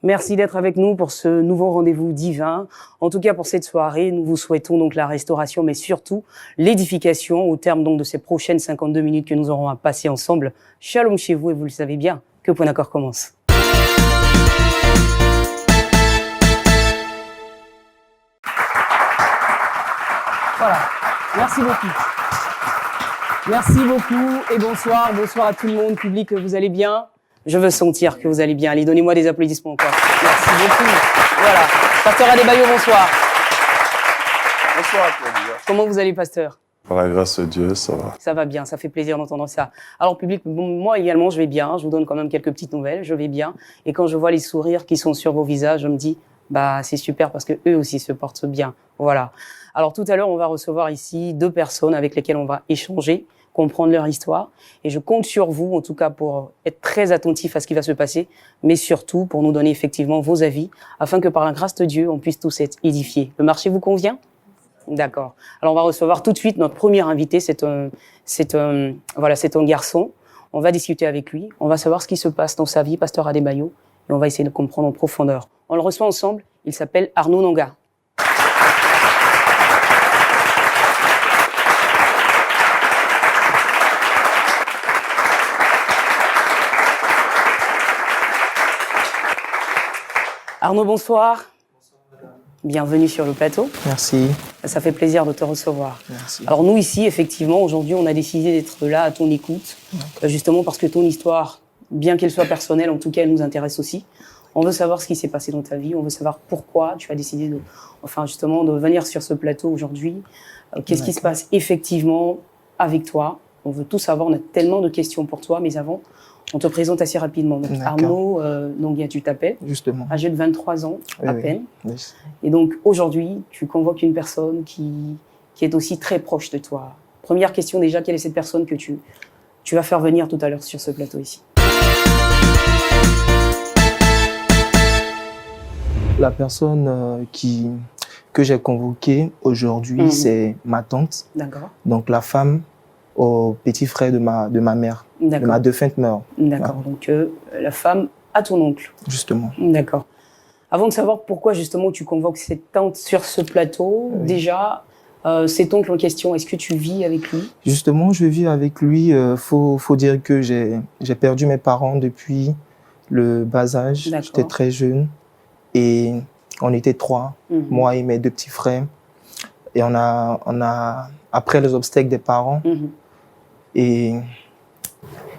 Merci d'être avec nous pour ce nouveau rendez-vous divin. En tout cas, pour cette soirée, nous vous souhaitons donc la restauration, mais surtout l'édification au terme donc de ces prochaines 52 minutes que nous aurons à passer ensemble. Shalom chez vous et vous le savez bien que Point d'accord commence. Voilà. Merci beaucoup. Merci beaucoup et bonsoir. Bonsoir à tout le monde. Public, vous allez bien? Je veux sentir que vous allez bien. Allez, donnez-moi des applaudissements encore. Merci beaucoup. Voilà. Pasteur Adebayo, bonsoir. Bonsoir à toi, Dieu. Comment vous allez, pasteur? Par la grâce de Dieu, ça va. Ça va bien, ça fait plaisir d'entendre ça. Alors, public, bon, moi également, je vais bien. Je vous donne quand même quelques petites nouvelles. Je vais bien. Et quand je vois les sourires qui sont sur vos visages, je me dis, bah, c'est super parce que eux aussi se portent bien. Voilà. Alors, tout à l'heure, on va recevoir ici 2 personnes avec lesquelles on va échanger, comprendre leur histoire. Et je compte sur vous, en tout cas, pour être très attentif à ce qui va se passer, mais surtout pour nous donner effectivement vos avis, afin que par la grâce de Dieu, on puisse tous être édifiés. Le marché vous convient? D'accord. Alors, on va recevoir tout de suite notre premier invité. C'est un garçon. On va discuter avec lui. On va savoir ce qui se passe dans sa vie, pasteur Adebayo, et on va essayer de comprendre en profondeur. On le reçoit ensemble. Il s'appelle Arnaud Nonga. Arnaud, bonsoir. Bienvenue sur le plateau. Merci. Ça fait plaisir de te recevoir. Merci. Alors nous ici, effectivement, aujourd'hui, on a décidé d'être là à ton écoute, justement parce que ton histoire, bien qu'elle soit personnelle, en tout cas, elle nous intéresse aussi. On veut savoir ce qui s'est passé dans ta vie, on veut savoir pourquoi tu as décidé de venir sur ce plateau aujourd'hui. Qu'est-ce qui se passe effectivement avec toi? On veut tout savoir, on a tellement de questions pour toi, mais avant, on te présente assez rapidement. Donc, Arnaud Nonga, tu t'appelles. Justement. Âgé de 23 ans, Oui, à oui. peine. Oui. Et donc, aujourd'hui, tu convoques une personne qui est aussi très proche de toi. Première question déjà, quelle est cette personne que tu vas faire venir tout à l'heure sur ce plateau ici? La personne que j'ai convoquée aujourd'hui, c'est ma tante. D'accord. Donc, la femme au petit frère de ma mère, de ma défunte mère. D'accord. Voilà. Donc, la femme à ton oncle. Justement. D'accord. Avant de savoir pourquoi, justement, tu convoques cette tante sur ce plateau, déjà, cet oncle en question, est-ce que tu vis avec lui? Justement, je vis avec lui. Faut dire que j'ai perdu mes parents depuis le bas âge. J'étais très jeune. Et on était 3, moi et mes 2 petits frères. Et on a après les obstacles des parents, et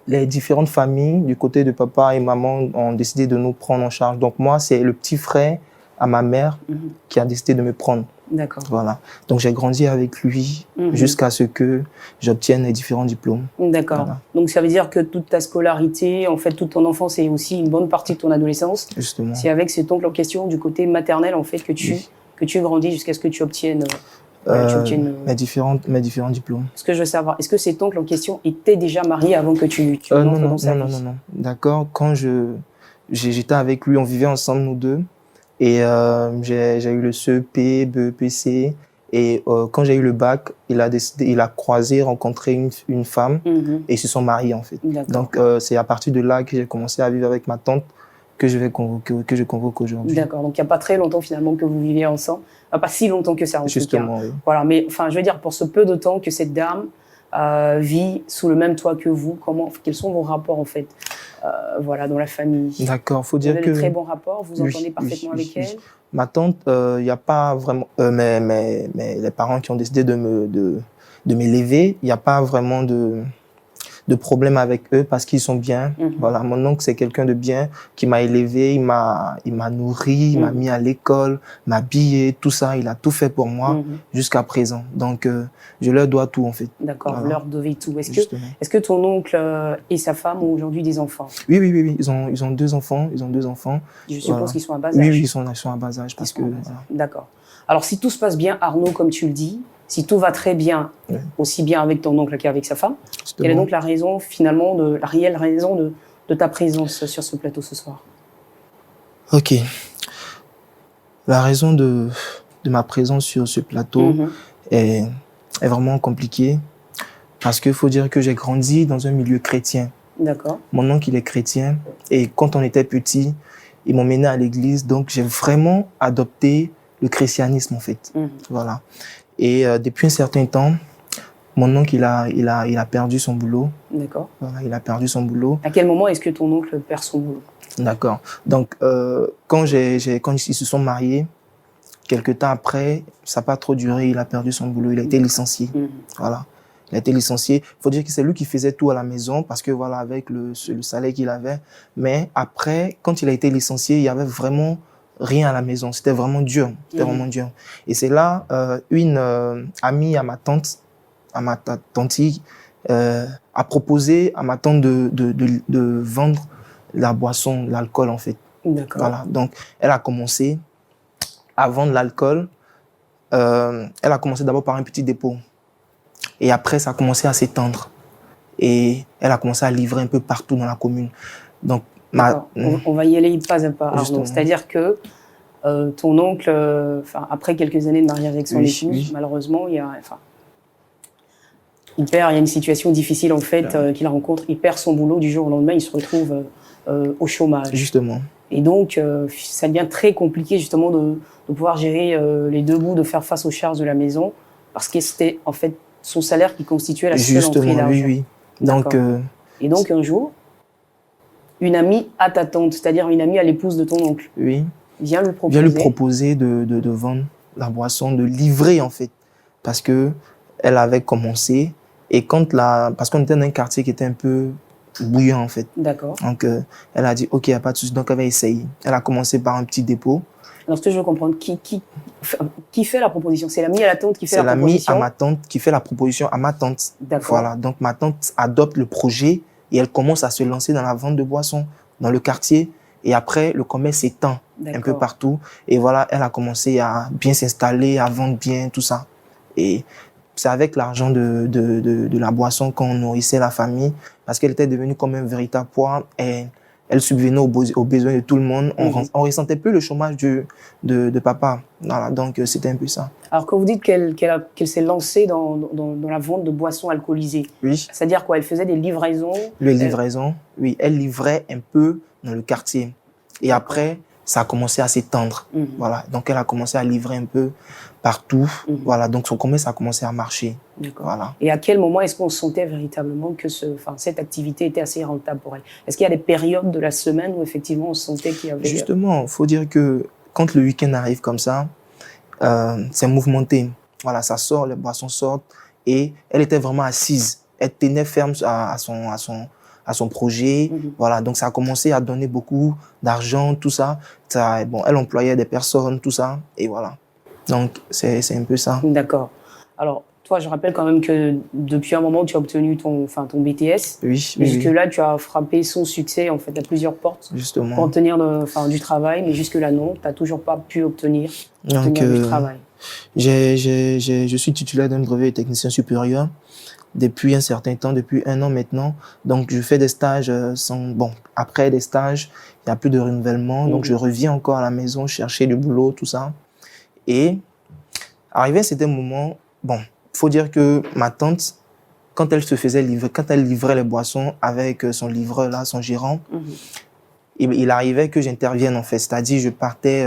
les différentes familles du côté de papa et maman ont décidé de nous prendre en charge. Donc moi, c'est le petit frère à ma mère qui a décidé de me prendre. D'accord. Voilà. Donc j'ai grandi avec lui jusqu'à ce que j'obtienne les différents diplômes. D'accord. Voilà. Donc ça veut dire que toute ta scolarité, en fait toute ton enfance et aussi une bonne partie de ton adolescence, justement, c'est avec cet oncle en question du côté maternel en fait que tu grandis jusqu'à ce que tu obtiennes mes différents diplômes. Ce que je veux savoir, est-ce que cet oncle en question était déjà marié avant que tu entres dans sa vie? Non. D'accord. Quand j'étais avec lui, on vivait ensemble nous deux. Et j'ai eu le CEP, BEPC. Et quand j'ai eu le bac, il a rencontré une femme et ils se sont mariés en fait. Donc c'est à partir de là que j'ai commencé à vivre avec ma tante que je convoque aujourd'hui. D'accord. Donc il n'y a pas très longtemps finalement que vous viviez ensemble. Pas si longtemps que ça en Justement, tout cas. Oui. Voilà. Mais enfin, je veux dire pour ce peu de temps que cette dame vit sous le même toit que vous, quels sont vos rapports en fait, voilà, dans la famille? D'accord. Faut dire vous avez que de très bons rapports. Vous entendez parfaitement avec elle. Ma tante, il n'y a pas vraiment, mais les parents qui ont décidé de m'élever, il n'y a pas vraiment de problème avec eux parce qu'ils sont bien. Voilà, mon oncle, c'est quelqu'un de bien qui m'a élevé, il m'a nourri, il m'a mis à l'école, m'a habillé, tout ça, il a tout fait pour moi jusqu'à présent. Donc, je leur dois tout en fait. D'accord, voilà. Vous leur devez tout. Est-ce que ton oncle et sa femme ont aujourd'hui des enfants? Oui. Ils ont 2 enfants. Je suppose qu'ils sont à bas âge. Oui, ils sont à bas âge parce que. Voilà. D'accord. Alors, si tout se passe bien, Arnaud, comme tu le dis, si tout va très bien, aussi bien avec ton oncle qu'avec sa femme, quelle est donc la raison, finalement, la réelle raison de ta présence sur ce plateau ce soir? Ok. La raison de ma présence sur ce plateau est vraiment compliquée parce qu'il faut dire que j'ai grandi dans un milieu chrétien. D'accord. Mon oncle, il est chrétien et quand on était petit, Ils m'ont mené à l'église, donc j'ai vraiment adopté le christianisme, en fait. Voilà. Et depuis un certain temps, mon oncle, il a perdu son boulot. D'accord. Voilà, il a perdu son boulot. À quel moment est-ce que ton oncle perd son boulot? D'accord. Donc, quand ils se sont mariés, quelque temps après, ça n'a pas trop duré, il a perdu son boulot, il a été licencié. Voilà. Il a été licencié. Il faut dire que c'est lui qui faisait tout à la maison parce que voilà, avec le salaire qu'il avait. Mais après, quand il a été licencié, il y avait vraiment rien à la maison. C'était vraiment dur. C'était vraiment dur. Et c'est là, une amie à ma tante, a proposé à ma tante de vendre la boisson, l'alcool en fait. D'accord. Voilà. Donc, elle a commencé à vendre l'alcool. Elle a commencé d'abord par un petit dépôt. Et après, ça a commencé à s'étendre. Et elle a commencé à livrer un peu partout dans la commune. Donc, on va y aller pas à pas, Arnaud. C'est-à-dire que ton oncle, après quelques années de mariage avec son épouse, malheureusement, il y a une situation difficile en fait qu'il rencontre. Il perd son boulot du jour au lendemain. Il se retrouve au chômage. Justement. Et donc, ça devient très compliqué justement de pouvoir gérer les deux bouts, de faire face aux charges de la maison, parce que c'était en fait son salaire qui constituait la seule entrée d'argent. Oui. Donc, et donc, un jour, une amie à ta tante, c'est-à-dire une amie à l'épouse de ton oncle, vient lui proposer de vendre la boisson, de livrer en fait, parce que elle avait commencé et parce qu'on était dans un quartier qui était un peu bouillant en fait. D'accord. Donc, elle a dit ok, il n'y a pas de souci. Donc, elle va essayer. Elle a commencé par un petit dépôt. Alors, ce que je veux comprendre, qui fait la proposition? C'est l'ami à la tante qui fait la proposition? C'est l'ami à ma tante qui fait la proposition à ma tante. D'accord. Voilà, donc ma tante adopte le projet et elle commence à se lancer dans la vente de boissons dans le quartier. Et après, le commerce s'étend un peu partout. Et voilà, elle a commencé à bien s'installer, à vendre bien, tout ça. Et c'est avec l'argent de la boisson qu'on nourrissait la famille parce qu'elle était devenue comme un véritable poids. Et elle subvenait aux besoins de tout le monde. On ressentait plus le chômage de papa. Voilà, donc c'était un peu ça. Alors, quand vous dites qu'elle s'est lancée dans la vente de boissons alcoolisées, c'est-à-dire quoi? Elle faisait des livraisons? Les livraisons, oui. Elle livrait un peu dans le quartier. Et après, ça a commencé à s'étendre. Voilà, donc elle a commencé à livrer un peu partout. Voilà, donc son commerce a commencé à marcher. Voilà. Et à quel moment est-ce qu'on sentait véritablement que cette activité était assez rentable pour elle? Est-ce qu'il y a des périodes de la semaine où effectivement on sentait qu'il y avait... Justement, il faut dire que quand le week-end arrive comme ça, c'est mouvementé. Voilà, ça sort, les boissons sortent. Et elle était vraiment assise. Elle tenait ferme à son projet. Voilà, donc ça a commencé à donner beaucoup d'argent, tout ça. Bon, elle employait des personnes, tout ça. Et voilà. Donc, c'est un peu ça. D'accord. Alors, toi, je rappelle quand même que depuis un moment, tu as obtenu ton BTS. Jusque-là, tu as frappé son succès, en fait, à plusieurs portes. Justement. Pour obtenir du travail. Mais jusque-là, non. Tu n'as toujours pas pu obtenir du travail. Je suis titulaire d'un brevet de technicien supérieur depuis un certain temps, depuis 1 an maintenant. Donc, je fais des stages après des stages, il n'y a plus de renouvellement. Donc, je reviens encore à la maison chercher du boulot, tout ça. Et arrivé à cet moment, il faut dire que ma tante, quand elle se faisait livrer, quand elle livrait les boissons avec son livreur, là, son gérant, il arrivait que j'intervienne en fait. C'est-à-dire, je partais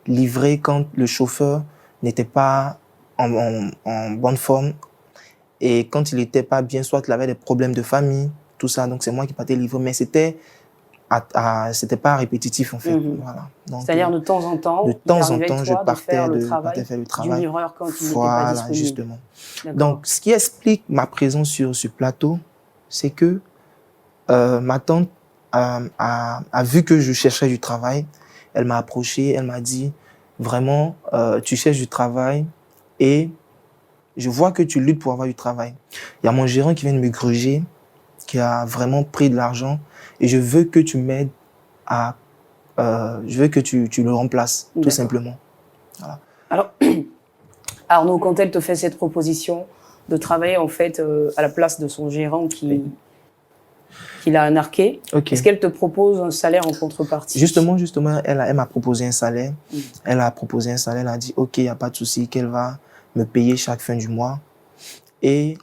livrer quand le chauffeur n'était pas en bonne forme. Et quand il n'était pas bien, soit il avait des problèmes de famille, tout ça. Donc, c'est moi qui partais livrer. Mais c'était pas répétitif, en fait. Voilà. C'est-à-dire, de temps en temps, je partais faire le travail du livreur quand il n'était pas voilà, disponible. Justement. Donc, ce qui explique ma présence sur ce plateau, c'est que ma tante a vu que je cherchais du travail. Elle m'a approché, elle m'a dit, vraiment, tu cherches du travail et je vois que tu luttes pour avoir du travail. Il y a mon gérant qui vient de me gruger, qui a vraiment pris de l'argent et je veux que tu m'aides je veux que tu le remplaces, tout simplement. Voilà. Alors, Arnaud, quand elle te fait cette proposition de travailler en fait à la place de son gérant qui l'a narqué, est-ce qu'elle te propose un salaire en contrepartie? Justement, elle m'a proposé un salaire. Elle a proposé un salaire, elle a dit ok, il n'y a pas de souci, qu'elle va me payer chaque fin du mois. Et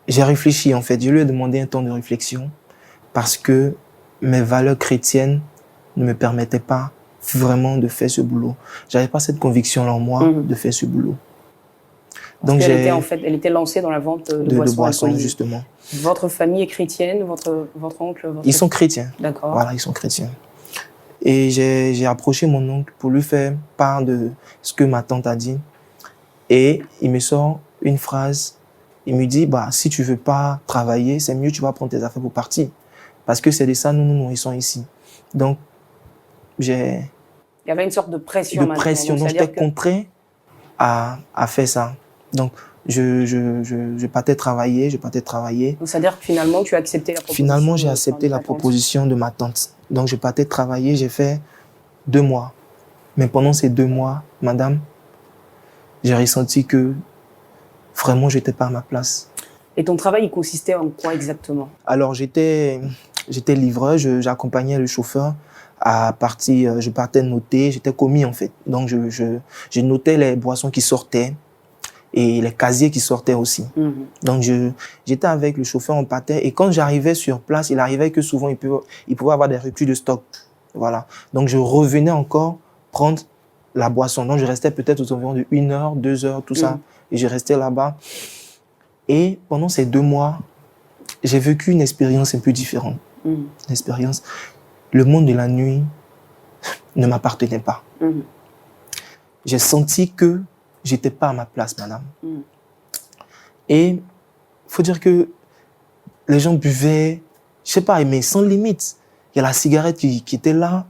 j'ai réfléchi en fait, je lui ai demandé un temps de réflexion parce que mes valeurs chrétiennes ne me permettait pas vraiment de faire ce boulot. J'avais pas cette conviction-là en moi de faire ce boulot. Donc elle était lancée dans la vente de boissons justement. Votre famille est chrétienne, votre oncle Ils sont chrétiens. D'accord. Voilà, ils sont chrétiens. Et j'ai approché mon oncle pour lui faire part de ce que ma tante a dit. Et il me sort une phrase. Il me dit, si tu veux pas travailler, c'est mieux, tu vas prendre tes affaires pour partir. Parce que c'est de ça, nous nourrissons ici. Donc, il y avait une sorte de pression. Donc, j'étais contraint à faire ça. Donc, je partais travailler. Donc, c'est-à-dire que finalement, tu as accepté la proposition? Finalement, j'ai accepté la proposition de ma tante. Donc, je partais travailler, j'ai fait 2 mois. Mais pendant ces 2 mois, madame, j'ai ressenti que vraiment, je n'étais pas à ma place. Et ton travail, il consistait en quoi exactement? Alors, j'étais livreur, j'accompagnais le chauffeur à partir, je partais noter, j'étais commis en fait. Donc, je notais les boissons qui sortaient et les casiers qui sortaient aussi. Donc, j'étais avec le chauffeur, on partait. Et quand j'arrivais sur place, il arrivait que souvent, il pouvait avoir des ruptures de stock. Voilà. Donc, je revenais encore prendre la boisson. Donc, je restais peut-être aux environs de 1 heure, 2 heures, tout ça. Et je restais là-bas. Et pendant ces 2 mois, j'ai vécu une expérience un peu différente. Une expérience. Le monde de la nuit ne m'appartenait pas. J'ai senti que j'étais pas à ma place, madame. Et il faut dire que les gens buvaient, je sais pas, mais sans limite. Il y a la cigarette qui était là,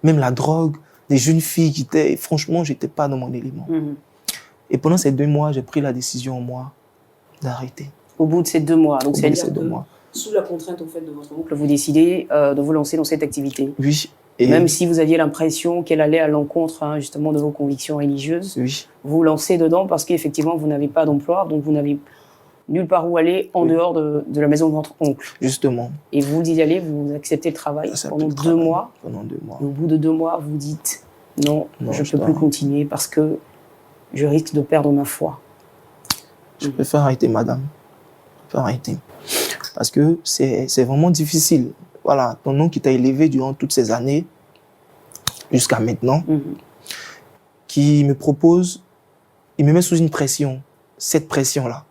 même la drogue, des jeunes filles qui étaient... Franchement, j'étais pas dans mon élément. Et pendant ces 2 mois, j'ai pris la décision en moi d'arrêter. Au bout de ces 2 mois. Donc, c'est ces 2 mois. Sous la contrainte au fait de votre oncle, vous décidez de vous lancer dans cette activité. Oui. Et même si vous aviez l'impression qu'elle allait à l'encontre justement de vos convictions religieuses, oui. Vous lancez dedans parce qu'effectivement vous n'avez pas d'emploi, donc vous n'avez nulle part où aller en dehors de la maison de votre oncle. Justement. Et vous y allez, vous acceptez le travail pendant 2 mois. Pendant 2 mois. Et au bout de 2 mois, vous dites non, je ne peux plus continuer parce que je risque de perdre ma foi. Je préfère arrêter, madame. Je préfère arrêter. Parce que c'est vraiment difficile. Voilà, ton oncle qui t'a élevé durant toutes ces années, jusqu'à maintenant, qui me propose, il me met sous une pression, cette pression-là.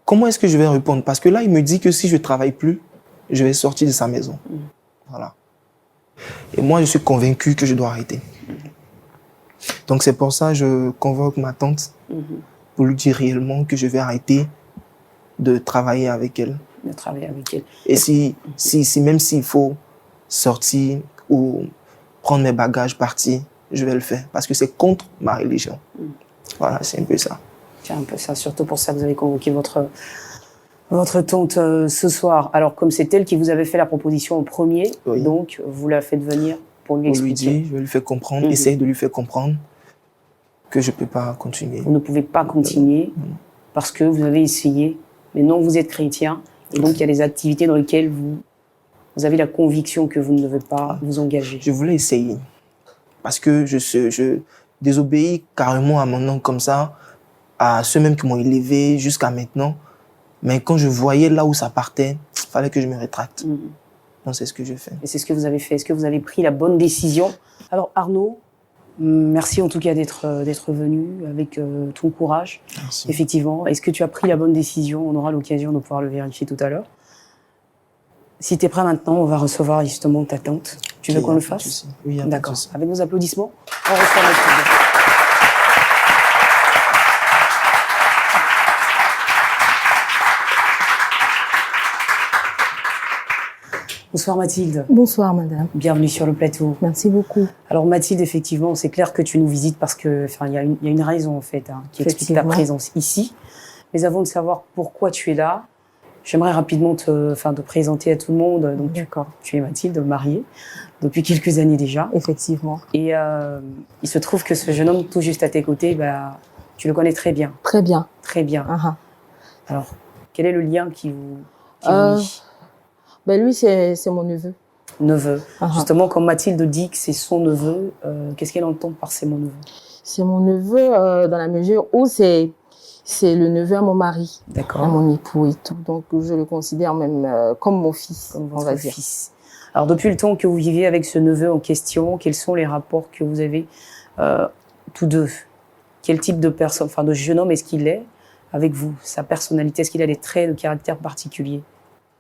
Comment est-ce que je vais répondre? Parce que là, il me dit que si je ne travaille plus, je vais sortir de sa maison. Voilà. Et moi, je suis convaincu que je dois arrêter. Donc, c'est pour ça que je convoque ma tante pour lui dire réellement que je vais arrêter de travailler avec elle. De travailler avec elle. Et même s'il faut sortir ou prendre mes bagages, partir, je vais le faire. Parce que c'est contre ma religion. Voilà, c'est un peu ça. C'est un peu ça. Surtout pour ça que vous avez convoqué votre tante ce soir. Alors, comme c'est elle qui vous avait fait la proposition en premier, donc vous la faites venir pour lui expliquer. On lui dit, je vais lui faire comprendre, essaye de lui faire comprendre que je ne peux pas continuer. Vous ne pouvez pas continuer parce que vous avez essayé, mais non, vous êtes chrétien. Et donc, il y a des activités dans lesquelles vous avez la conviction que vous ne devez pas vous engager. Je voulais essayer. Parce que je désobéis carrément à mon oncle comme ça, à ceux mêmes qui m'ont élevé jusqu'à maintenant. Mais quand je voyais là où ça partait, il fallait que je me rétracte. Donc, c'est ce que je fais. Et c'est ce que vous avez fait. Est-ce que vous avez pris la bonne décision? Alors, Arnaud, merci en tout cas d'être venu avec ton courage. Merci. Effectivement. Est-ce que tu as pris la bonne décision? On aura l'occasion de pouvoir le vérifier tout à l'heure. Si tu es prêt maintenant, on va recevoir justement ta tante. Tu veux qu'on le fasse? Oui, d'accord. Avec nos applaudissements, on reçoit notre tante. Bonsoir Mathilde. Bonsoir madame. Bienvenue sur le plateau. Merci beaucoup. Alors Mathilde, effectivement, c'est clair que tu nous visites parce que, il y a une raison en fait qui explique ta présence ici. Mais avant de savoir pourquoi tu es là, j'aimerais rapidement te présenter à tout le monde. Donc tu es Mathilde, mariée depuis quelques années déjà. Effectivement. Et il se trouve que ce jeune homme tout juste à tes côtés, tu le connais très bien. Très bien. Très bien. Alors, quel est le lien qui vous lie? Lui, c'est mon neveu. Neveu. Justement, quand Mathilde dit que c'est son neveu, qu'est-ce qu'elle entend par c'est mon neveu? C'est mon neveu dans la mesure où c'est le neveu à mon mari, à mon époux et tout. Donc, je le considère même comme mon fils, comme votre fils. Alors, depuis le temps que vous vivez avec ce neveu en question, quels sont les rapports que vous avez tous deux? Quel type de personne, enfin de jeune homme est-ce qu'il est avec vous? Sa personnalité, est-ce qu'il a des traits de caractère particuliers?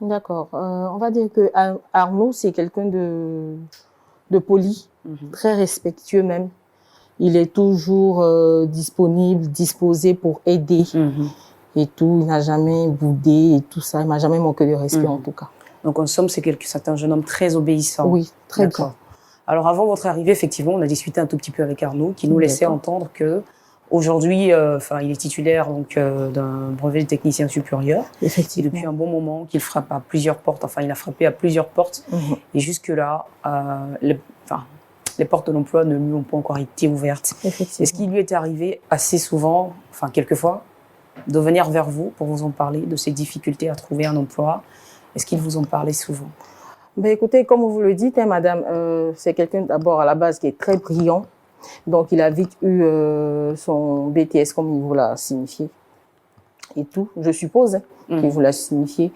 D'accord. On va dire que Arnaud, c'est quelqu'un de poli, très respectueux même. Il est toujours disponible, disposé pour aider et tout. Il n'a jamais boudé et tout ça. Il m'a jamais manqué de respect en tout cas. Donc en somme, c'est un jeune homme très obéissant. Oui, très bien. Alors avant votre arrivée, effectivement, on a discuté un tout petit peu avec Arnaud, qui nous laissait entendre que aujourd'hui, il est titulaire donc d'un brevet de technicien supérieur. Effectivement. Et depuis un bon moment, qu'il frappe à plusieurs portes. Enfin, il a frappé à plusieurs portes. Et jusque là, les portes de l'emploi ne lui ont pas encore été ouvertes. Est-ce qu'il lui est arrivé assez souvent, enfin quelquefois, de venir vers vous pour vous en parler de ses difficultés à trouver un emploi? Est-ce qu'il vous en parlait souvent? Ben écoutez, comme vous le dites, madame, c'est quelqu'un d'abord à la base qui est très brillant. Donc il a vite eu son BTS comme il vous l'a signifié et tout, je suppose qu'il vous l'a signifié.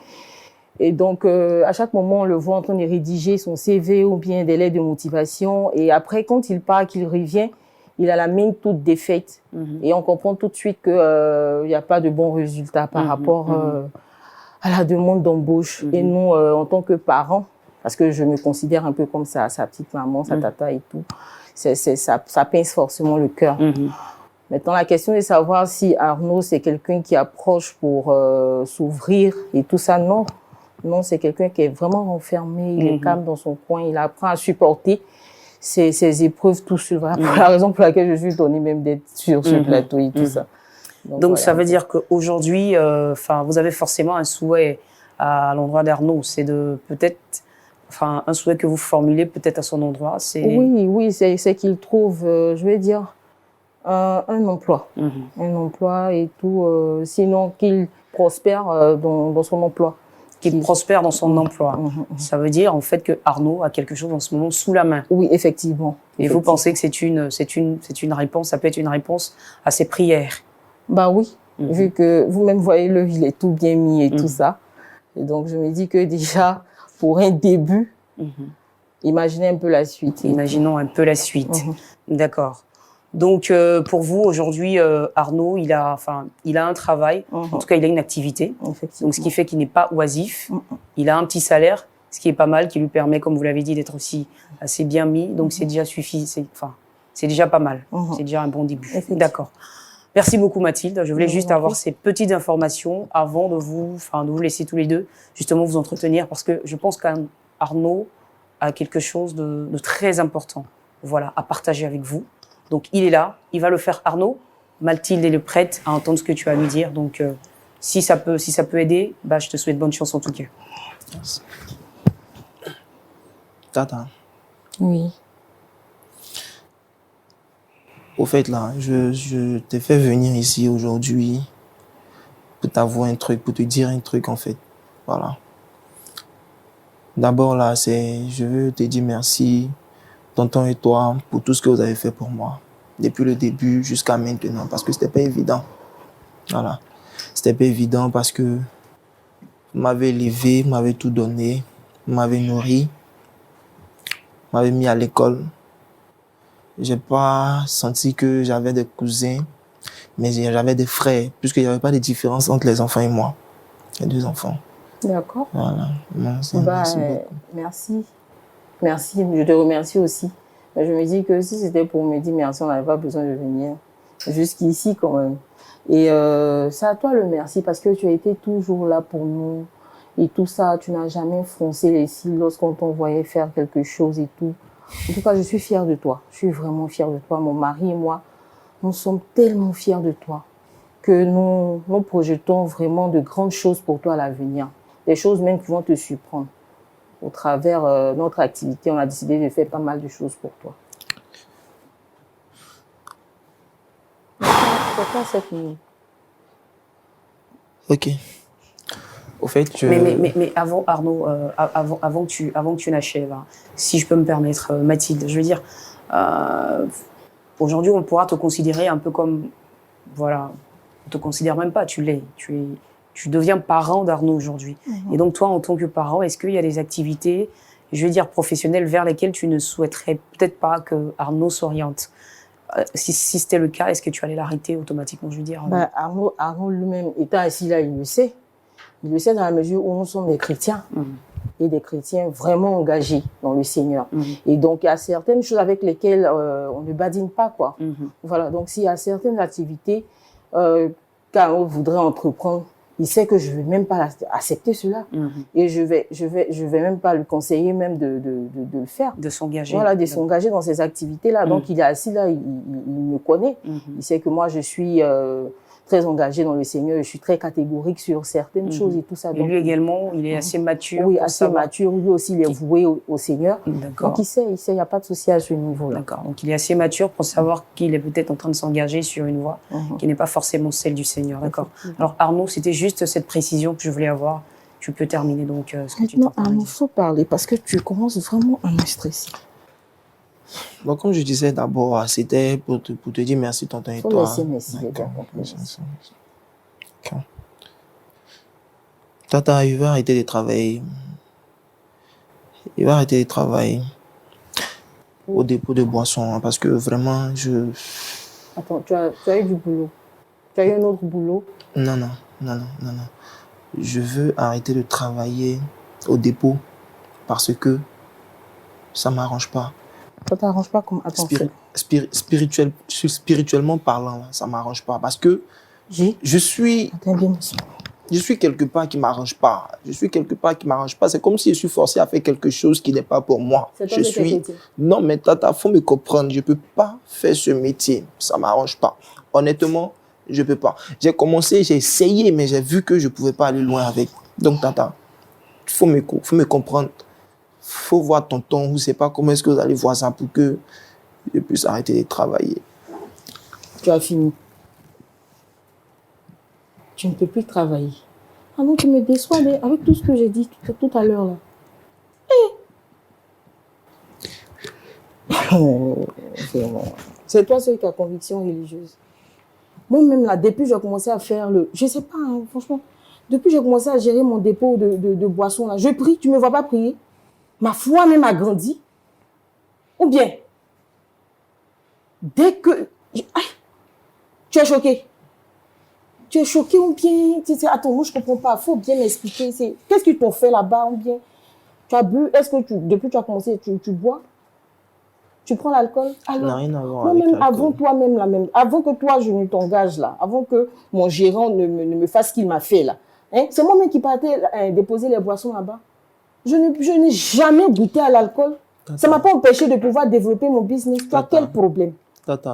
Et donc, à chaque moment, on le voit en train de rédiger son CV ou bien des lettres de motivation. Et après, quand il part, qu'il revient, il a la mine toute défaite. Et on comprend tout de suite qu'il n'y a pas de bons résultats par rapport à la demande d'embauche. Et nous, en tant que parents, parce que je me considère un peu comme sa petite maman, sa tata et tout, ça pince forcément le cœur. Maintenant, la question est de savoir si Arnaud, c'est quelqu'un qui approche pour s'ouvrir et tout ça. Non. Non, c'est quelqu'un qui est vraiment renfermé, il est calme dans son coin, il apprend à supporter ses épreuves tout seul. Voilà pour la raison pour laquelle je suis étonnée même d'être sur ce plateau et tout ça. Donc voilà. Ça veut dire qu'aujourd'hui, vous avez forcément un souhait à l'endroit d'Arnaud, c'est de peut-être, un souhait que vous formulez peut-être à son endroit. Oui, c'est qu'il trouve, je vais dire, un emploi. Un emploi et tout, sinon qu'il prospère dans son emploi. Qu'il prospère dans son emploi. Ça veut dire en fait que Arnaud a quelque chose en ce moment sous la main. Oui, effectivement. Et vous pensez que c'est une réponse, ça peut être une réponse à ses prières? Bah oui, vu que vous-même voyez il est tout bien mis et tout ça. Et donc je me dis que déjà pour un début, imaginez un peu la suite. Imaginons un peu la suite. D'accord. Donc, pour vous, aujourd'hui, Arnaud, il a un travail, en tout cas, il a une activité. Donc, ce qui fait qu'il n'est pas oisif. Il a un petit salaire, ce qui est pas mal, qui lui permet, comme vous l'avez dit, d'être aussi assez bien mis. Donc, c'est déjà c'est déjà pas mal. C'est déjà un bon début. D'accord. Merci beaucoup, Mathilde. Je voulais juste avoir ces petites informations avant de vous laisser tous les deux, justement, vous entretenir, parce que je pense qu'Arnaud a quelque chose de très important, à partager avec vous. Donc, il est là, il va le faire. Arnaud, Mathilde est prête à entendre ce que tu as à lui dire. Donc, si ça peut aider, je te souhaite bonne chance en tout cas. Merci. Tata. Oui. Au fait, là, je t'ai fait venir ici aujourd'hui pour t'avouer un truc, pour te dire un truc, en fait. Voilà. D'abord, là, je veux te dire merci, tonton et toi, pour tout ce que vous avez fait pour moi, depuis le début jusqu'à maintenant, parce que c'était pas évident. Voilà. C'était pas évident parce que vous m'avez élevé, vous m'avez tout donné, vous m'avez nourri, vous m'avez mis à l'école. J'ai pas senti que j'avais des cousins, mais j'avais des frères, puisqu'il n'y avait pas de différence entre les enfants et moi. Les deux enfants. D'accord. Voilà. Merci beaucoup. Merci. Merci, je te remercie aussi. Mais je me dis que si c'était pour me dire merci, on n'avait pas besoin de venir jusqu'ici quand même. Et c'est à toi le merci parce que tu as été toujours là pour nous. Et tout ça, tu n'as jamais froncé les cils lorsqu'on t'envoyait faire quelque chose et tout. En tout cas, je suis fière de toi. Je suis vraiment fière de toi. Mon mari et moi, nous sommes tellement fiers de toi que nous projetons vraiment de grandes choses pour toi à l'avenir. Des choses même qui vont te surprendre. Au travers notre activité, on a décidé de faire pas mal de choses pour toi. Pourquoi cette nuit? Ok. Au fait, Mais avant, Arnaud, avant que tu n'achèves, si je peux me permettre, Mathilde, je veux dire, aujourd'hui, on pourra te considérer un peu comme, on te considère même pas, tu deviens parent d'Arnaud aujourd'hui. Et donc, toi, en tant que parent, est-ce qu'il y a des activités, je veux dire professionnelles, vers lesquelles tu ne souhaiterais peut-être pas que Arnaud s'oriente? Si c'était le cas, est-ce que tu allais l'arrêter automatiquement, je veux dire? Arnaud lui-même, étant assis là, il le sait. Il le sait dans la mesure où nous sommes des chrétiens. Et des chrétiens vraiment engagés dans le Seigneur. Et donc, il y a certaines choses avec lesquelles on ne badine pas, quoi. Voilà, donc s'il y a certaines activités qu'Arnaud voudrait entreprendre, il sait que je ne vais même pas accepter cela. Et je vais même pas lui conseiller même de le faire. De s'engager. Voilà, de s'engager dans ces activités-là. Donc, il est assis là, il me connaît. Il sait que moi, je suis très engagée dans le Seigneur. Je suis très catégorique sur certaines choses et tout ça. Et donc, lui également, il est assez mature. Oui, assez mature. Lui aussi, il est voué au Seigneur. Donc, il sait, il n'y a pas de souci à ce niveau-là. D'accord. Donc, il est assez mature pour savoir qu'il est peut-être en train de s'engager sur une voie qui n'est pas forcément celle du Seigneur. D'accord. Alors, Arnaud, c'était juste cette précision que je voulais avoir. Tu peux terminer donc ce que tu t'en parles. Arnaud, il faut parler parce que tu commences vraiment à me stresser. Donc, comme je disais d'abord, c'était pour te dire merci, tonton, et toi. Merci. Tata, il va arrêter de travailler. Il va arrêter de travailler au dépôt de boissons, parce que vraiment, Attends, tu as eu du boulot. Tu as eu un autre boulot? Non. Je veux arrêter de travailler au dépôt parce que ça ne m'arrange pas. Ça t'arrange pas comme... Attends, spirituellement parlant, là, ça ne m'arrange pas parce que je suis quelque part qui ne m'arrange pas. C'est comme si je suis forcé à faire quelque chose qui n'est pas pour moi. Non, mais Tata, il faut me comprendre. Je ne peux pas faire ce métier. Ça ne m'arrange pas. Honnêtement, je ne peux pas. J'ai commencé, j'ai essayé, mais j'ai vu que je ne pouvais pas aller loin avec. Donc, Tata, il faut me comprendre. Il faut voir tonton. Je ne sais pas comment est-ce que vous allez voir ça pour que je puisse arrêter de travailler. Tu as fini. Tu ne peux plus travailler. Ah non, tu me déçois avec tout ce que j'ai dit tout à l'heure là. C'est toi celui qui a conviction religieuse. Moi-même là, depuis que j'ai commencé à faire je sais pas, hein, franchement, depuis que j'ai commencé à gérer mon dépôt de boissons là, je prie, tu me vois pas prier. Ma foi même a grandi. Ou bien, dès que... tu es choqué. Tu es choqué ou bien... Attends, moi je comprends pas, il faut bien m'expliquer. Qu'est-ce qu'ils t'ont fait là-bas ou bien... Tu as bu, est-ce que depuis que tu as commencé, tu bois? Tu prends l'alcool? Alors, rien à voir avec l'alcool. Avant toi-même, avant que toi je ne t'engage là, avant que mon gérant ne me fasse ce qu'il m'a fait là, hein, c'est moi-même qui partais déposer les boissons là-bas. Je n'ai jamais goûté à l'alcool. Ça ne m'a pas empêché de pouvoir développer mon business. Toi, quel problème?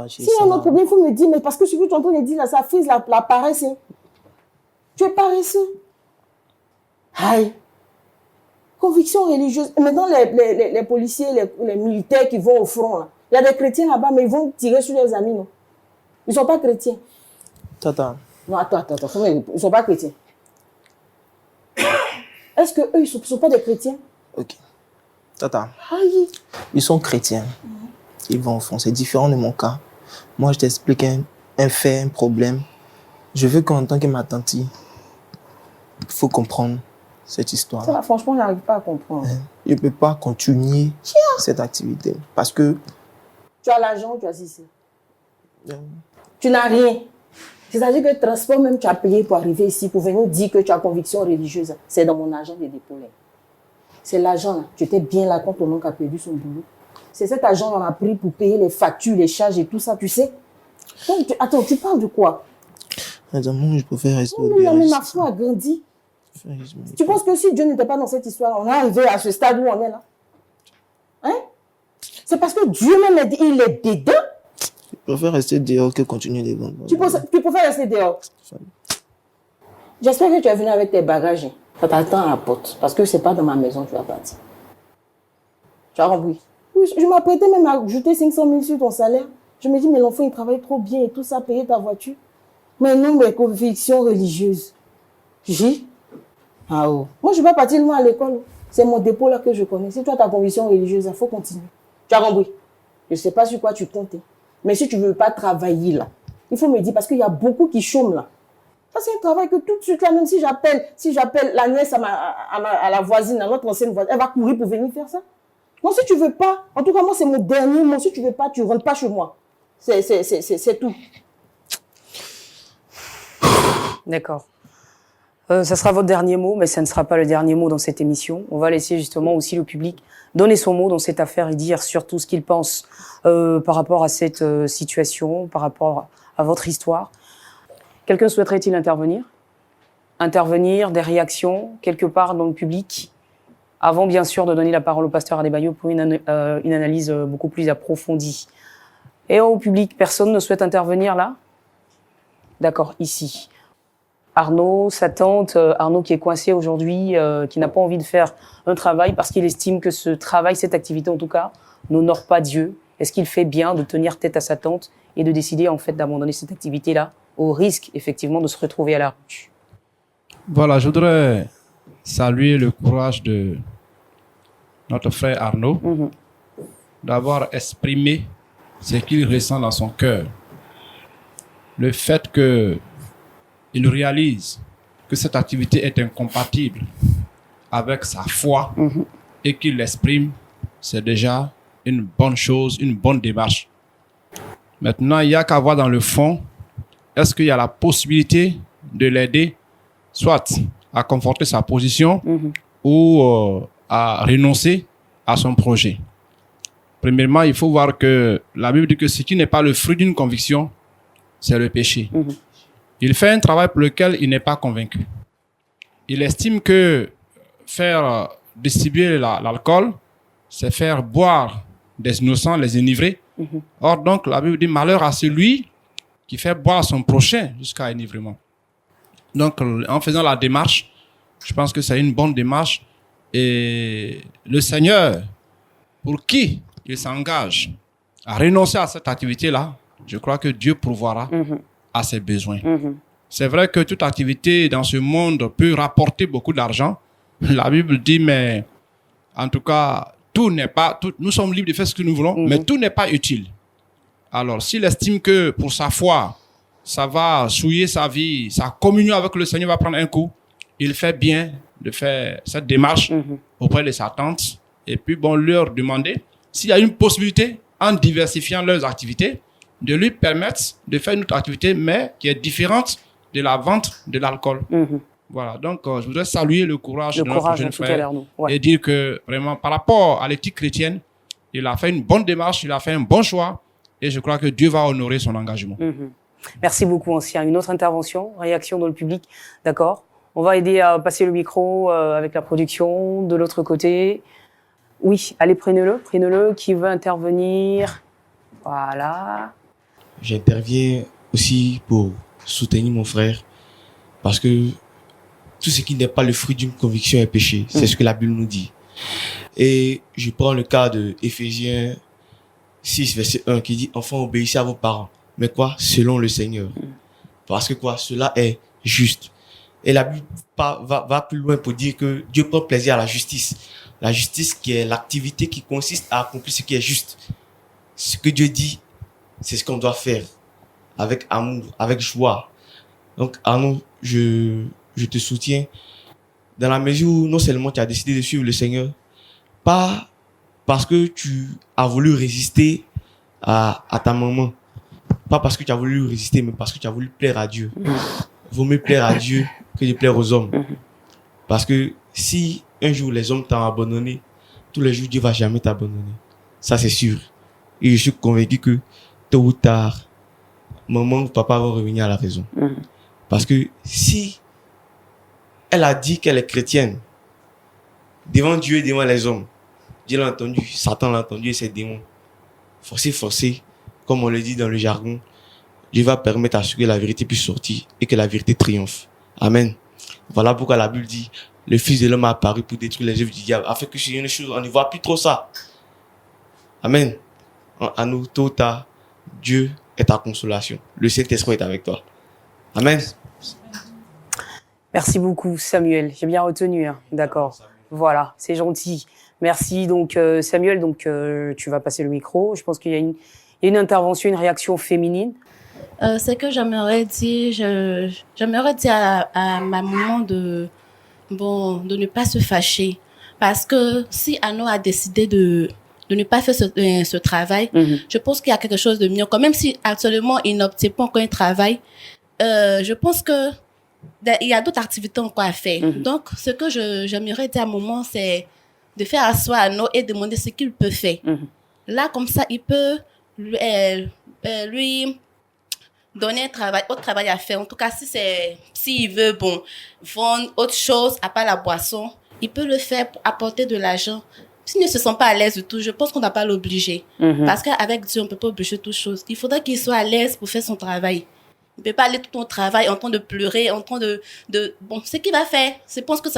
S'il y a un autre problème, il faut me dire, mais parce que ce que tu es en train de dire là, ça frise la paresse. Hein. Tu es paresseux. Aïe. Conviction religieuse. Maintenant, les policiers, les militaires qui vont au front, là, il y a des chrétiens là-bas, mais ils vont tirer sur leurs amis, non? Ils ne sont pas chrétiens. Tata. Non, attends. Ils ne sont pas chrétiens. Est-ce qu'eux, ils ne sont pas des chrétiens? Ok. Tata. Aïe. Ils sont chrétiens. Ils vont au fond. C'est différent de mon cas. Moi, je t'explique un fait, un problème. Je veux qu'en tant que ma tante, il faut comprendre cette histoire. Ça, franchement, je n'arrive pas à comprendre. Je ne peux pas continuer cette activité. Parce que... Tu as l'argent, tu as ici. Tu n'as rien. C'est-à-dire que le transport, même, tu as payé pour arriver ici, pour venir dire que tu as conviction religieuse. C'est dans mon argent de dépôt. C'est l'argent, là. Tu étais bien là quand ton oncle a perdu son boulot. C'est cet argent qu'on a pris pour payer les factures, les charges et tout ça, tu sais. Donc, attends, tu parles de quoi? Moi, je préfère rester au bureau. Mais ma foi a grandi. Tu penses que si Dieu n'était pas dans cette histoire, on est arrivé à ce stade où on est là? Hein? C'est parce que Dieu même, il est dedans. Je préfère rester dehors que continuer les vendre. Tu préfères rester dehors? J'espère que tu es venu avec tes bagages. Ça t'attend à la porte. Parce que ce n'est pas dans ma maison que tu vas partir. Tu as compris? Oui, je m'apprêtais même à ajouter 500 000 sur ton salaire. Je me dis, mais l'enfant, il travaille trop bien et tout ça, payer ta voiture. Mais non, mes convictions religieuses. Ah oh. Moi, je ne vais pas partir loin à l'école. C'est mon dépôt là que je connais. Si tu as ta conviction religieuse, il faut continuer. Tu as compris? Je ne sais pas sur quoi tu comptes. Mais si tu ne veux pas travailler là, il faut me dire, parce qu'il y a beaucoup qui chôment là. Ça, c'est un travail que tout de suite, là, même si j'appelle la nièce à la voisine, à notre ancienne voisine, elle va courir pour venir faire ça. Non, si tu veux pas, en tout cas, moi, c'est mon dernier mot. Si tu veux pas, tu rentres pas chez moi. C'est tout. D'accord. Ça sera votre dernier mot, mais ça ne sera pas le dernier mot dans cette émission. On va laisser justement aussi le public donner son mot dans cette affaire et dire surtout ce qu'il pense par rapport à cette situation, par rapport à votre histoire. Quelqu'un souhaiterait-il intervenir? Intervenir, des réactions, quelque part dans le public, avant bien sûr de donner la parole au pasteur Adebayo pour une analyse beaucoup plus approfondie. Et au public, personne ne souhaite intervenir là? D'accord, ici. Arnaud, sa tante, Arnaud qui est coincé aujourd'hui, qui n'a pas envie de faire un travail parce qu'il estime que ce travail, cette activité en tout cas, n'honore pas Dieu. Est-ce qu'il fait bien de tenir tête à sa tante et de décider en fait d'abandonner cette activité-là au risque effectivement de se retrouver à la rue? Voilà, je voudrais saluer le courage de notre frère Arnaud d'avoir exprimé ce qu'il ressent dans son cœur. Le fait qu'il réalise que cette activité est incompatible avec sa foi et qu'il l'exprime, c'est déjà une bonne chose, une bonne démarche. Maintenant, il n'y a qu'à voir dans le fond, est-ce qu'il y a la possibilité de l'aider, soit à conforter sa position ou à renoncer à son projet. Premièrement, il faut voir que la Bible dit que ce qui n'est pas le fruit d'une conviction, c'est le péché. Il fait un travail pour lequel il n'est pas convaincu. Il estime que faire distribuer l'alcool, c'est faire boire des innocents, les enivrer. Or, donc, la Bible dit malheur à celui qui fait boire son prochain jusqu'à enivrement. Donc, en faisant la démarche, je pense que c'est une bonne démarche. Et le Seigneur, pour qui il s'engage à renoncer à cette activité-là, je crois que Dieu pourvoira à ses besoins. C'est vrai que toute activité dans ce monde peut rapporter beaucoup d'argent. La Bible dit, mais en tout cas, nous sommes libres de faire ce que nous voulons, mais tout n'est pas utile. Alors, s'il estime que pour sa foi, ça va souiller sa vie, sa communion avec le Seigneur va prendre un coup, il fait bien de faire cette démarche auprès de sa tante et puis leur demander s'il y a une possibilité, en diversifiant leurs activités, de lui permettre de faire une autre activité, mais qui est différente de la vente de l'alcool. Voilà, donc je voudrais saluer le courage de notre jeune frère et dire que vraiment, par rapport à l'éthique chrétienne, il a fait une bonne démarche, il a fait un bon choix et je crois que Dieu va honorer son engagement. Merci beaucoup, Ancien. Une autre intervention, réaction dans le public, d'accord. On va aider à passer le micro avec la production de l'autre côté. Oui, allez, prenez-le. Qui veut intervenir? Voilà. J'interviens aussi pour soutenir mon frère parce que tout ce qui n'est pas le fruit d'une conviction est péché. C'est ce que la Bible nous dit. Et je prends le cas de Éphésiens 6, verset 1 qui dit « Enfants, obéissez à vos parents. » Mais quoi? Selon le Seigneur. Parce que quoi? Cela est juste. Et la Bible va plus loin pour dire que Dieu prend plaisir à la justice. La justice qui est l'activité qui consiste à accomplir ce qui est juste. Ce que Dieu dit, c'est ce qu'on doit faire. Avec amour, avec joie. Donc, Arnaud, je te soutiens dans la mesure où non seulement tu as décidé de suivre le Seigneur, pas parce que tu as voulu résister à ta maman, pas parce que tu as voulu résister, mais parce que tu as voulu plaire à Dieu. Vaut mieux plaire à Dieu que de plaire aux hommes. Parce que si un jour les hommes t'ont abandonné, tous les jours Dieu va jamais t'abandonner. Ça c'est sûr. Et je suis convaincu que tôt ou tard, maman ou papa vont revenir à la raison. Parce que si elle a dit qu'elle est chrétienne, devant Dieu et devant les hommes, Dieu l'a entendu, Satan l'a entendu et ses démons. Forcé, comme on le dit dans le jargon, Dieu va permettre à ce que la vérité puisse sortir et que la vérité triomphe. Amen. Voilà pourquoi la Bible dit, le Fils de l'homme a apparu pour détruire les œuvres du diable, afin que sur une chose, on ne voit plus trop ça. Amen. À nous, tôt ou tard, Dieu est ta consolation. Le Saint-Esprit est avec toi. Amen. Merci beaucoup, Samuel. J'ai bien retenu, hein. D'accord. Voilà, c'est gentil. Merci. Donc, Samuel, tu vas passer le micro. Je pense qu'il y a une intervention, une réaction féminine. C'est que j'aimerais dire à ma maman de ne pas se fâcher. Parce que si Arnaud a décidé de ne pas faire ce travail, je pense qu'il y a quelque chose de mieux. Quand même si actuellement il n'obtient pas encore un travail, je pense que il y a d'autres activités encore à faire. Donc, ce que j'aimerais dire à un moment, c'est de faire asseoir Arnaud et demander ce qu'il peut faire. Là, comme ça, il peut lui donner autre travail à faire. En tout cas, s'il veut, vendre autre chose à part la boisson, il peut le faire pour apporter de l'argent. S'il ne se sent pas à l'aise du tout, je pense qu'on n'a pas l'obliger. Parce qu'avec Dieu, on ne peut pas obliger toute chose. Il faudrait qu'il soit à l'aise pour faire son travail. Il ne peut pas aller tout au travail en train de pleurer, en train de ce qu'il va faire, je pense que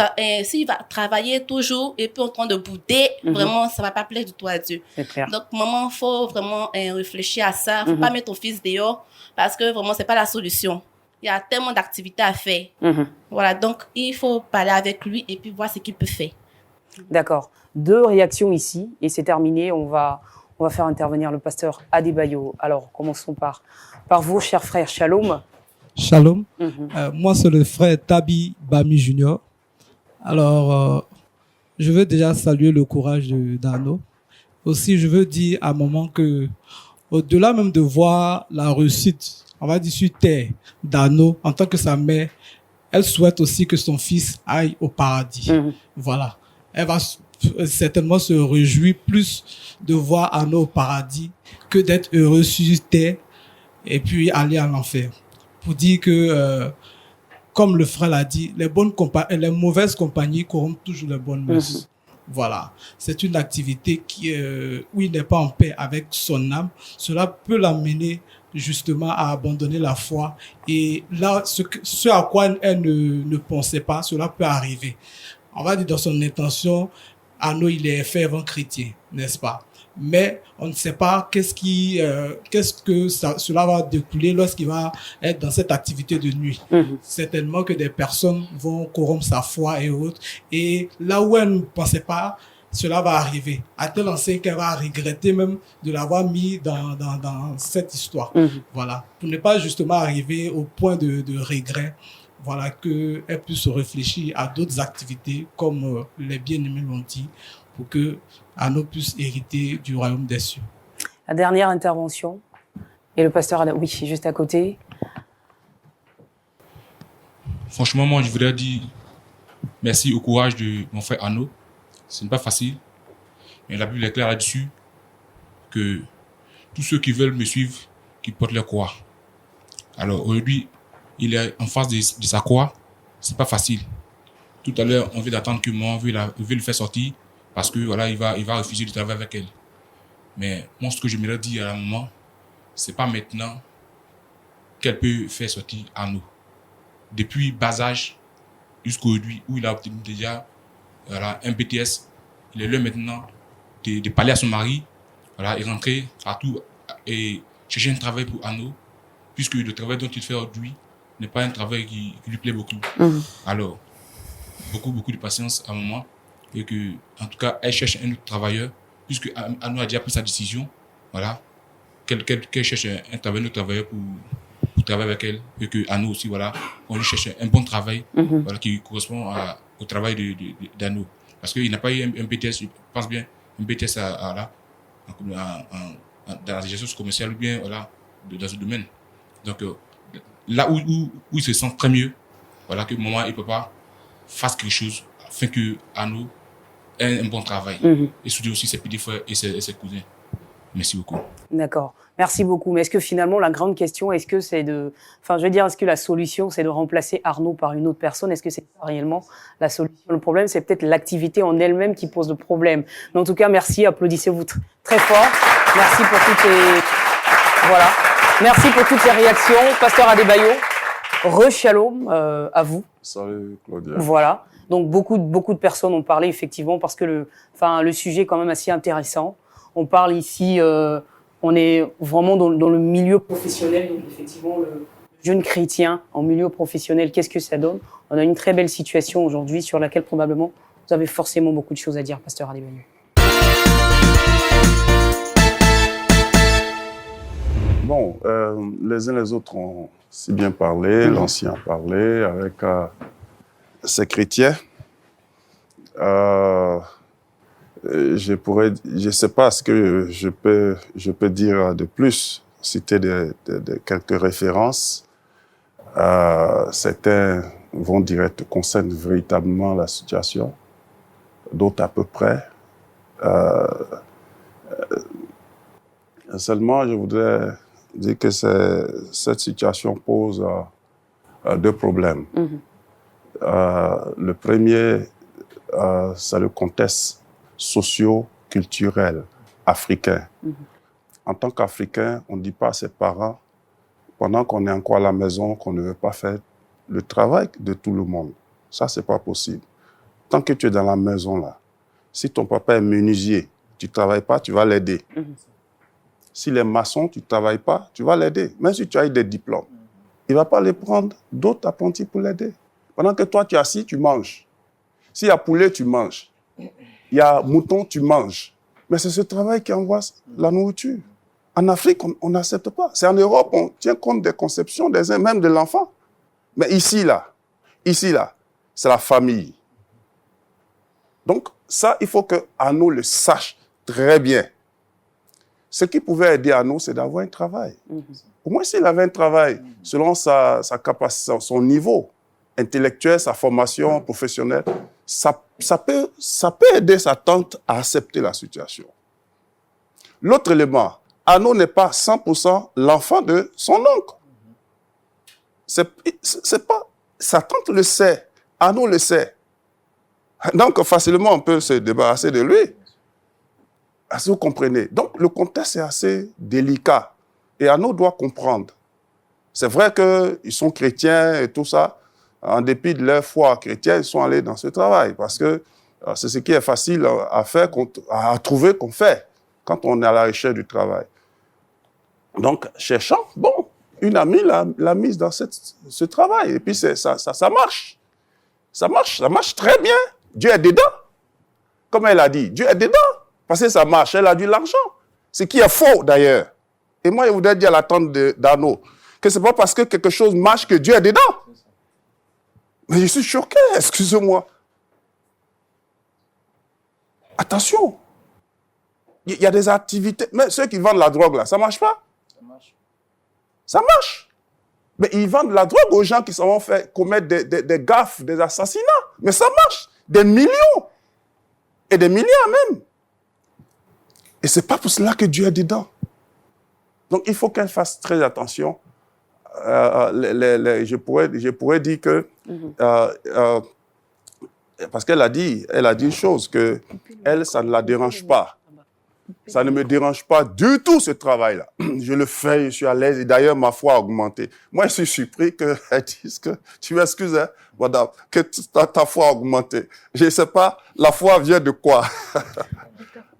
s'il va travailler toujours et puis en train de bouder, vraiment, ça ne va pas plaire du tout à Dieu. C'est clair. Donc, maman, il faut vraiment réfléchir à ça. Il ne faut pas mettre ton fils dehors parce que vraiment, ce n'est pas la solution. Il y a tellement d'activités à faire. Voilà, donc il faut parler avec lui et puis voir ce qu'il peut faire. D'accord. 2 réactions ici et c'est terminé. On va faire intervenir le pasteur Adebayo. Alors, commençons par vous, cher frère Shalom. Shalom. Moi, c'est le frère Tabi Bami Junior. Alors, je veux déjà saluer le courage d'Arnaud. Aussi, je veux dire à maman que, au-delà même de voir la réussite, on va dire sur terre, d'Arnaud, en tant que sa mère, elle souhaite aussi que son fils aille au paradis. Voilà. Elle va certainement se réjouir plus de voir Arnaud au paradis que d'être heureux sur terre et puis aller à l'enfer. Pour dire que, comme le frère l'a dit, les mauvaises compagnies corrompent toujours les bonnes mœurs. Voilà. C'est une activité où il n'est pas en paix avec son âme. Cela peut l'amener justement à abandonner la foi. Et là, ce à quoi elle ne pensait pas, cela peut arriver. On va dire dans son intention, Arnaud, il est fervent chrétien, n'est-ce pas? Mais on ne sait pas qu'est-ce que cela va découler lorsqu'il va être dans cette activité de nuit. Certainement que des personnes vont corrompre sa foi et autres. Et là où elle ne pensait pas, cela va arriver. À tel enseigne qu'elle va regretter même de l'avoir mis dans cette histoire. Voilà. Pour ne pas justement arriver au point de regret. Voilà, qu'elle puisse réfléchir à d'autres activités, comme les bien-aimés l'ont dit, pour que Arnaud puisse hériter du royaume des cieux. La dernière intervention. Et le pasteur, oui, juste à côté. Franchement, moi, je voudrais dire merci au courage de mon frère Arnaud. Ce n'est pas facile, mais la Bible est claire là-dessus que tous ceux qui veulent me suivre, qui portent leur croix. Alors aujourd'hui, il est en face de sa croix, c'est pas facile. Tout à l'heure, on veut d'attendre que moi, on veut le faire sortir parce que voilà, il va refuser de travailler avec elle. Mais moi, ce que j'aimerais dire à la maman, c'est pas maintenant qu'elle peut faire sortir Arnaud. Depuis bas âge jusqu'aujourd'hui, où il a obtenu déjà un BTS, il est là maintenant de parler à son mari, et rentrer partout et chercher un travail pour Arnaud, puisque le travail dont il fait aujourd'hui n'est pas un travail qui lui plaît beaucoup. Alors, beaucoup de patience à maman, et que, en tout cas, elle cherche un autre travailleur, puisque Arnaud a déjà pris sa décision, qu'elle cherche un travailleur pour travailler avec elle, et que Arnaud aussi, on lui cherche un bon travail, qui correspond au travail d'Arnaud. Parce qu'il n'a pas eu un BTS, je pense bien, un BTS dans la gestion commerciale ou bien dans ce domaine. Donc, là où il se sent très mieux, que maman et papa fassent quelque chose afin que Arnaud ait un bon travail. Et soutenir aussi ses petits frères et ses cousins. Merci beaucoup. D'accord. Merci beaucoup. Mais est-ce que finalement, la grande question, est-ce que est-ce que la solution, c'est de remplacer Arnaud par une autre personne? Est-ce que c'est ça réellement la solution? Le problème, c'est peut-être l'activité en elle-même qui pose le problème. Mais en tout cas, merci. Applaudissez-vous très fort. Merci pour Merci pour toutes ces réactions. Pasteur Adebayo, re-shalom à vous. Salut Claudia. Voilà. Donc beaucoup de personnes ont parlé effectivement parce que le sujet est quand même assez intéressant. On parle ici, on est vraiment dans le milieu professionnel, donc effectivement le jeune chrétien en milieu professionnel, qu'est-ce que ça donne? On a une très belle situation aujourd'hui sur laquelle probablement vous avez forcément beaucoup de choses à dire, pasteur Adebayo. Bon, les uns les autres ont si bien parlé, l'ancien a parlé avec ces chrétiens. Je ne sais pas ce que je peux dire de plus, citer quelques références. Certains vont dire que concernent véritablement la situation, d'autres à peu près. Seulement, je voudrais dire que cette situation pose deux problèmes. Le premier, c'est le contexte socio-culturel africain. En tant qu'Africain, on ne dit pas à ses parents, pendant qu'on est encore à la maison, qu'on ne veut pas faire le travail de tout le monde. Ça, ce n'est pas possible. Tant que tu es dans la maison, là, si ton papa est menuisier, tu ne travailles pas, tu vas l'aider. S'il est maçon, tu ne travailles pas, tu vas l'aider. Même si tu as eu des diplômes, il ne va pas les prendre d'autres apprentis pour l'aider. Pendant que toi, tu es assis, tu manges. S'il y a poulet, tu manges. Il y a mouton, tu manges. Mais c'est ce travail qui envoie la nourriture. En Afrique, on n'accepte pas. C'est en Europe, on tient compte des conceptions des uns, même de l'enfant. Mais ici, là, c'est la famille. Donc, ça, il faut que Arnaud le sache très bien. Ce qui pouvait aider Arnaud, c'est d'avoir un travail. Au moins, s'il avait un travail, selon sa capacité, son niveau intellectuel, sa formation professionnelle, ça peut aider sa tante à accepter la situation. L'autre élément, Arnaud n'est pas 100% l'enfant de son oncle. C'est pas, sa tante le sait, Arnaud le sait. Donc, facilement, on peut se débarrasser de lui. Est-ce que vous comprenez? Donc, le contexte est assez délicat. Et Arnaud doit comprendre. C'est vrai qu'ils sont chrétiens et tout ça. En dépit de leur foi chrétienne, ils sont allés dans ce travail. Parce que c'est ce qui est facile à faire, à trouver qu'on fait quand on est à la recherche du travail. Donc, cherchant, bon, une amie l'a mise dans ce travail. Et puis, ça marche. Ça marche très bien. Dieu est dedans. Comme elle a dit, Dieu est dedans. Parce que ça marche, elle a de l'argent. Ce qui est faux, d'ailleurs. Et moi, je voudrais dire à la tante d'Arnaud que ce n'est pas parce que quelque chose marche que Dieu est dedans. Mais je suis choqué, excusez-moi. Attention. Il y a des activités. Mais ceux qui vendent la drogue, là, ça ne marche pas? Ça marche. Mais ils vendent la drogue aux gens qui s'en vont faire commettre des gaffes, des assassinats. Mais ça marche. Des millions. Et des milliards même. Et ce n'est pas pour cela que Dieu est dedans. Donc, il faut qu'elle fasse très attention. Je pourrais dire que... parce qu'elle a dit une chose, que elle, ça ne la dérange pas. Ça ne me dérange pas du tout, ce travail-là. Je le fais, je suis à l'aise. Et d'ailleurs, ma foi a augmenté. Moi, je suis surpris qu'elle dise que... Tu m'excuses, hein, madame, que ta foi a augmenté. Je ne sais pas, la foi vient de quoi?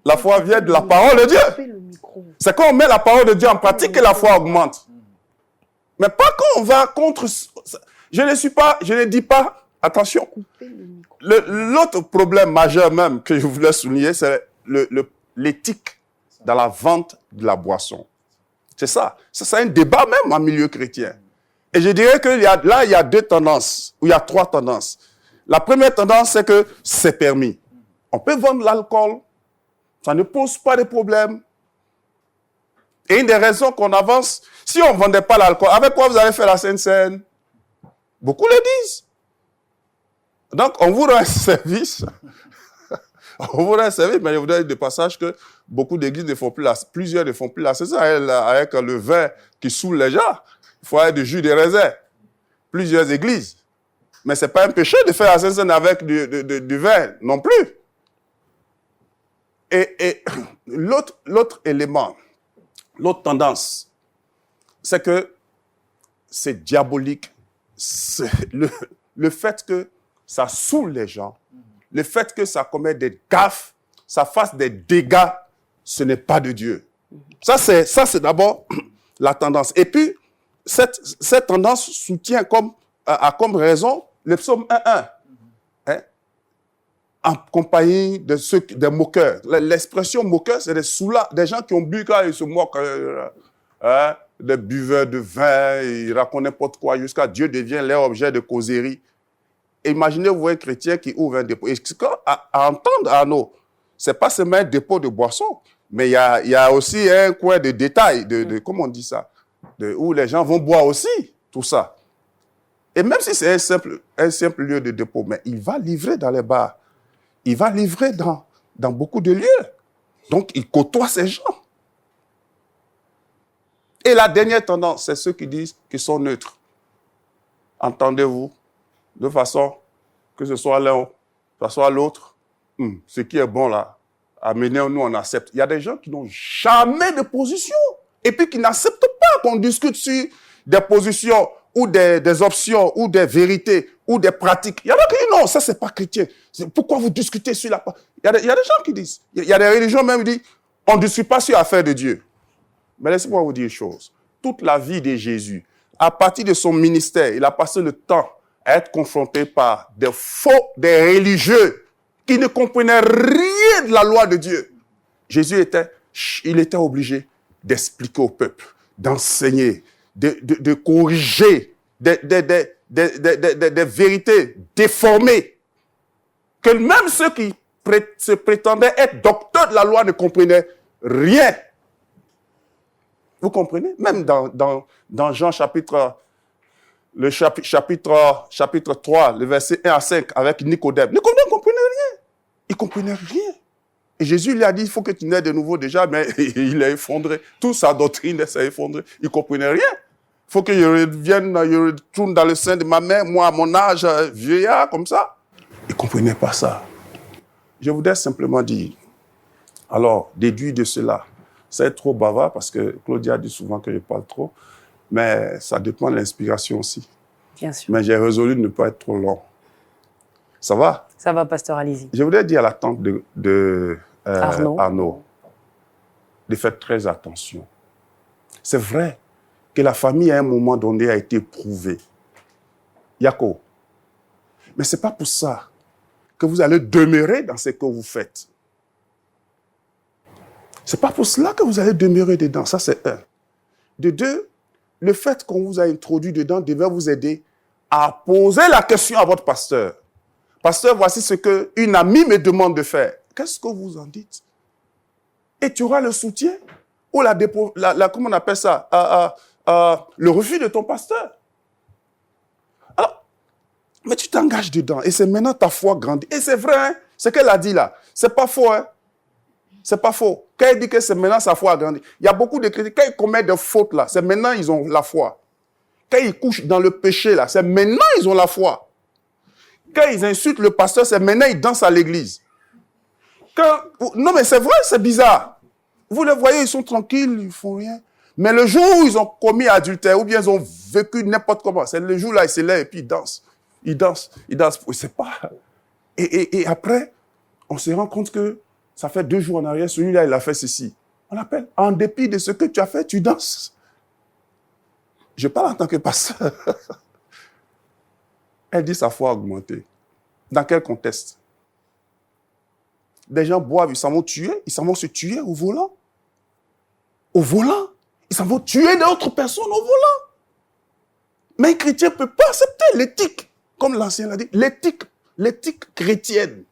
La foi vient de la parole de Dieu. C'est quand on met la parole de Dieu en pratique que la foi augmente. Mais pas quand on va contre... Je ne dis pas... Attention. L'autre problème majeur même que je voulais souligner, c'est l'éthique dans la vente de la boisson. C'est ça. C'est un débat même en milieu chrétien. Et je dirais que là, il y a deux tendances, ou il y a trois tendances. La première tendance, c'est que c'est permis. On peut vendre l'alcool, ça ne pose pas de problème. Et une des raisons qu'on avance, si on ne vendait pas l'alcool, avec quoi vous allez faire la Sainte-Seine? Beaucoup le disent. Donc, on vous rend un service. On vous rend un service, mais je vous donne de passage que beaucoup d'églises ne font plus plusieurs ne font plus la Sainte-Seine avec le vin qui saoule les gens. Il faut avoir du jus de raisin. Plusieurs églises. Mais ce n'est pas un péché de faire la Sainte-Seine avec du vin non plus. Et l'autre élément, l'autre tendance, c'est que c'est diabolique. C'est le fait que ça saoule les gens, le fait que ça commet des gaffes, ça fasse des dégâts, ce n'est pas de Dieu. Ça, c'est d'abord la tendance. Et puis, cette tendance soutient a comme raison le psaume 1.1. En compagnie des moqueurs. L'expression moqueur, c'est des saoulards, des gens qui ont bu quand ils se moquent. des buveurs de vin, ils racontent n'importe quoi jusqu'à Dieu devient leur objet de causerie. Imaginez-vous un chrétien qui ouvre un dépôt. Et à entendre Arnaud, ce n'est pas seulement un dépôt de boissons, mais il y a aussi un coin de détail, comment on dit ça, où les gens vont boire aussi, tout ça. Et même si c'est un simple lieu de dépôt, mais il va livrer dans les bars. Il va livrer dans beaucoup de lieux. Donc, il côtoie ces gens. Et la dernière tendance, c'est ceux qui disent qu'ils sont neutres. Entendez-vous? De façon que ce soit l'un, que ce soit l'autre, ce qui est bon là, amenez-nous, on accepte. Il y a des gens qui n'ont jamais de position et puis qui n'acceptent pas qu'on discute sur des positions ou des options ou des vérités ou des pratiques. Il y en a qui disent non, ça c'est pas chrétien. Pourquoi vous discutez sur la... Il y a des gens qui disent, il y a des religions même qui disent, on ne discute pas sur l'affaire de Dieu. Mais laissez-moi vous dire une chose. Toute la vie de Jésus, à partir de son ministère, il a passé le temps à être confronté par des religieux qui ne comprenaient rien de la loi de Dieu. Jésus était obligé d'expliquer au peuple, d'enseigner, de corriger des vérités déformées que même ceux qui se prétendaient être docteurs de la loi ne comprenaient rien. Vous comprenez? Même dans Jean chapitre 3, le verset 1 à 5, avec Nicodème. Nicodème ne comprenait rien. Il ne comprenait rien. Et Jésus lui a dit, il faut que tu naies de nouveau déjà, mais il est effondré. Toute sa doctrine s'est effondrée. Il ne comprenait rien. Il faut que je revienne, je retourne dans le sein de ma mère, moi à mon âge, vieillard, comme ça. Il ne comprenait pas ça. Je voudrais simplement dire, alors, déduit de cela, c'est trop bavard parce que Claudia dit souvent que je parle trop, mais ça dépend de l'inspiration aussi. Bien sûr. Mais j'ai résolu de ne pas être trop long. Ça va? Ça va, pasteur, allez-y. Je voudrais dire à la tante de Arnaud de faire très attention. C'est vrai que la famille, à un moment donné, a été éprouvée. Yako. Mais ce n'est pas pour ça que vous allez demeurer dans ce que vous faites. Ce n'est pas pour cela que vous allez demeurer dedans. Ça, c'est un. De deux, le fait qu'on vous a introduit dedans devait vous aider à poser la question à votre pasteur. Pasteur, voici ce qu'une amie me demande de faire. Qu'est-ce que vous en dites? Et tu auras le soutien ou comment on appelle ça? Le refus de ton pasteur. Alors, mais tu t'engages dedans et c'est maintenant ta foi grandit. Et c'est vrai, hein, ce qu'elle a dit là, c'est pas faux, hein? C'est pas faux. Quand elle dit que c'est maintenant sa foi a grandi, il y a beaucoup de chrétiens, quand ils commettent des fautes là, c'est maintenant ils ont la foi. Quand ils couchent dans le péché là, c'est maintenant ils ont la foi. Quand ils insultent le pasteur, c'est maintenant ils dansent à l'église. Non mais c'est vrai, c'est bizarre. Vous les voyez, ils sont tranquilles, ils font rien. Mais le jour où ils ont commis adultère, ou bien ils ont vécu n'importe comment, c'est le jour là, ils se lèvent et puis ils dansent. Ils dansent. C'est pas... Et après, on se rend compte que ça fait 2 jours en arrière, celui-là, il a fait ceci. On l'appelle, en dépit de ce que tu as fait, tu danses. Je parle en tant que pasteur. Elle dit sa foi a augmenté. Dans quel contexte? Des gens boivent, ils s'en vont tuer, ils s'en vont se tuer au volant. Au volant. Ils s'en vont tuer d'autres personnes au volant. Mais un chrétien ne peut pas accepter l'éthique, comme l'ancien l'a dit, l'éthique chrétienne.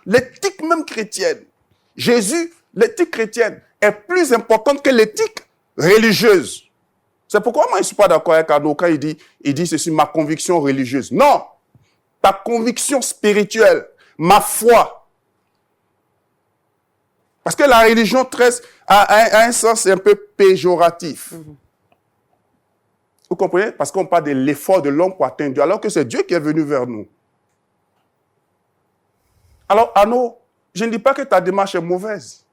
L'éthique même chrétienne. Jésus, l'éthique chrétienne est plus importante que l'éthique religieuse. C'est pourquoi moi je ne suis pas d'accord avec Arnaud quand il dit ceci, ma conviction religieuse. Non, ta conviction spirituelle, ma foi. Parce que la religion a un sens un peu péjoratif. Vous comprenez? Parce qu'on parle de l'effort de l'homme pour atteindre Dieu, alors que c'est Dieu qui est venu vers nous. Alors, Arnaud, je ne dis pas que ta démarche est mauvaise,